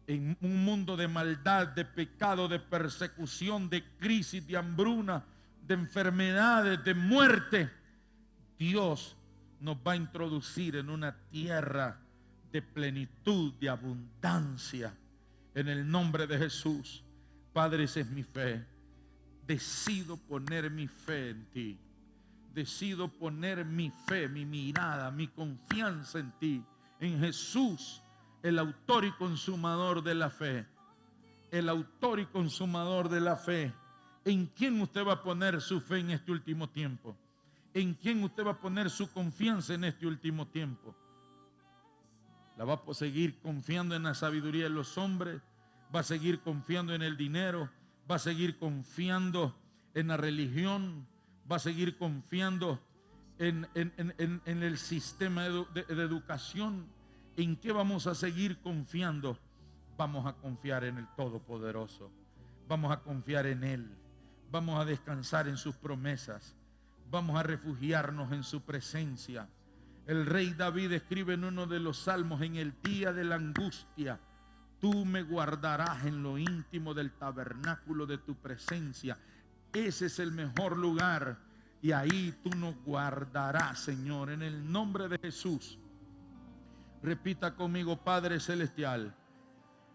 En un mundo de maldad, de pecado, de persecución, de crisis, de hambruna, de enfermedades, de muerte, Dios nos va a introducir en una tierra de plenitud, de abundancia. En el nombre de Jesús, Padre, esa es mi fe. Decido poner mi fe en ti. Decido poner mi fe, mi mirada, mi confianza en ti, en Jesús, el autor y consumador de la fe. El autor y consumador de la fe. ¿En quién usted va a poner su fe en este último tiempo? ¿En quién usted va a poner su confianza en este último tiempo? La va a seguir confiando en la sabiduría de los hombres, va a seguir confiando en el dinero, va a seguir confiando en la religión, va a seguir confiando en el sistema de educación. ¿En qué vamos a seguir confiando? Vamos a confiar en el Todopoderoso, vamos a confiar en Él, vamos a descansar en sus promesas, vamos a refugiarnos en su presencia. El rey David escribe en uno de los salmos: en el día de la angustia, tú me guardarás en lo íntimo del tabernáculo de tu presencia. Ese es el mejor lugar y ahí tú nos guardarás, Señor, en el nombre de Jesús. Repita conmigo: Padre Celestial.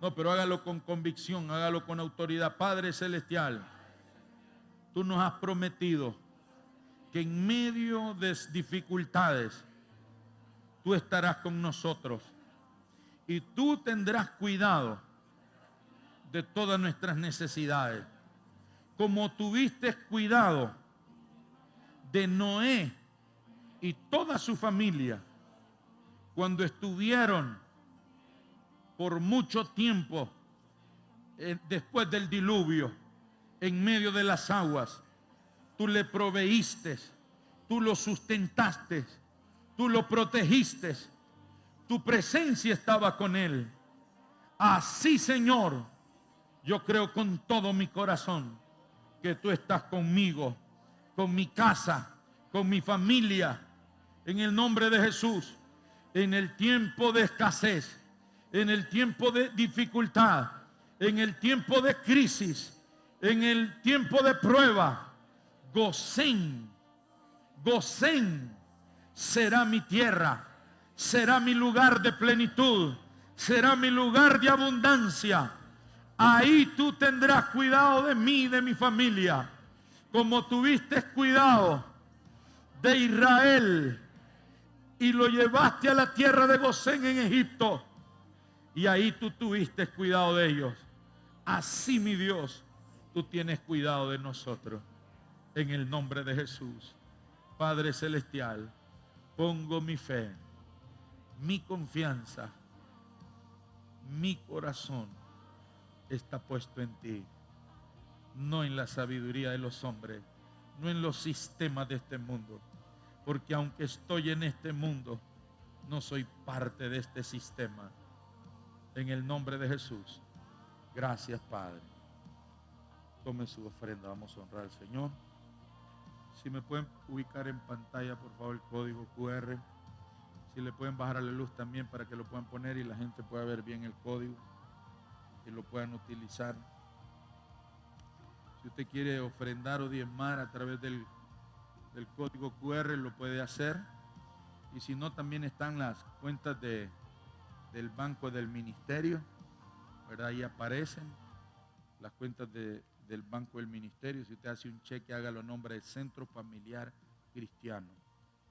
No, pero hágalo con convicción, hágalo con autoridad. Padre Celestial, tú nos has prometido que en medio de dificultades tú estarás con nosotros y tú tendrás cuidado de todas nuestras necesidades, como tuviste cuidado de Noé y toda su familia cuando estuvieron por mucho tiempo después del diluvio en medio de las aguas. Tú le proveíste, tú lo sustentaste, tú lo protegiste, tu presencia estaba con él. Así, Señor, yo creo con todo mi corazón que tú estás conmigo, con mi casa, con mi familia, en el nombre de Jesús. En el tiempo de escasez, en el tiempo de dificultad, en el tiempo de crisis, en el tiempo de prueba, Gosén, Gosén será mi tierra, será mi lugar de plenitud, será mi lugar de abundancia. Ahí tú tendrás cuidado de mí y de mi familia, como tuviste cuidado de Israel y lo llevaste a la tierra de Gosén en Egipto, y ahí tú tuviste cuidado de ellos. Así, mi Dios, tú tienes cuidado de nosotros, en el nombre de Jesús. Padre Celestial, pongo mi fe, mi confianza, mi corazón está puesto en ti, no en la sabiduría de los hombres, no en los sistemas de este mundo, porque aunque estoy en este mundo, no soy parte de este sistema. En el nombre de Jesús, gracias, Padre. Tome su ofrenda, vamos a honrar al Señor. Si me pueden ubicar en pantalla, por favor, el código QR. Si le pueden bajar a la luz también para que lo puedan poner y la gente pueda ver bien el código y lo puedan utilizar. Si usted quiere ofrendar o diezmar a través del código QR, lo puede hacer. Y si no, también están las cuentas del banco del ministerio, ¿verdad? Ahí aparecen las cuentas del banco del ministerio. Si usted hace un cheque, hágalo a nombre del Centro Familiar Cristiano.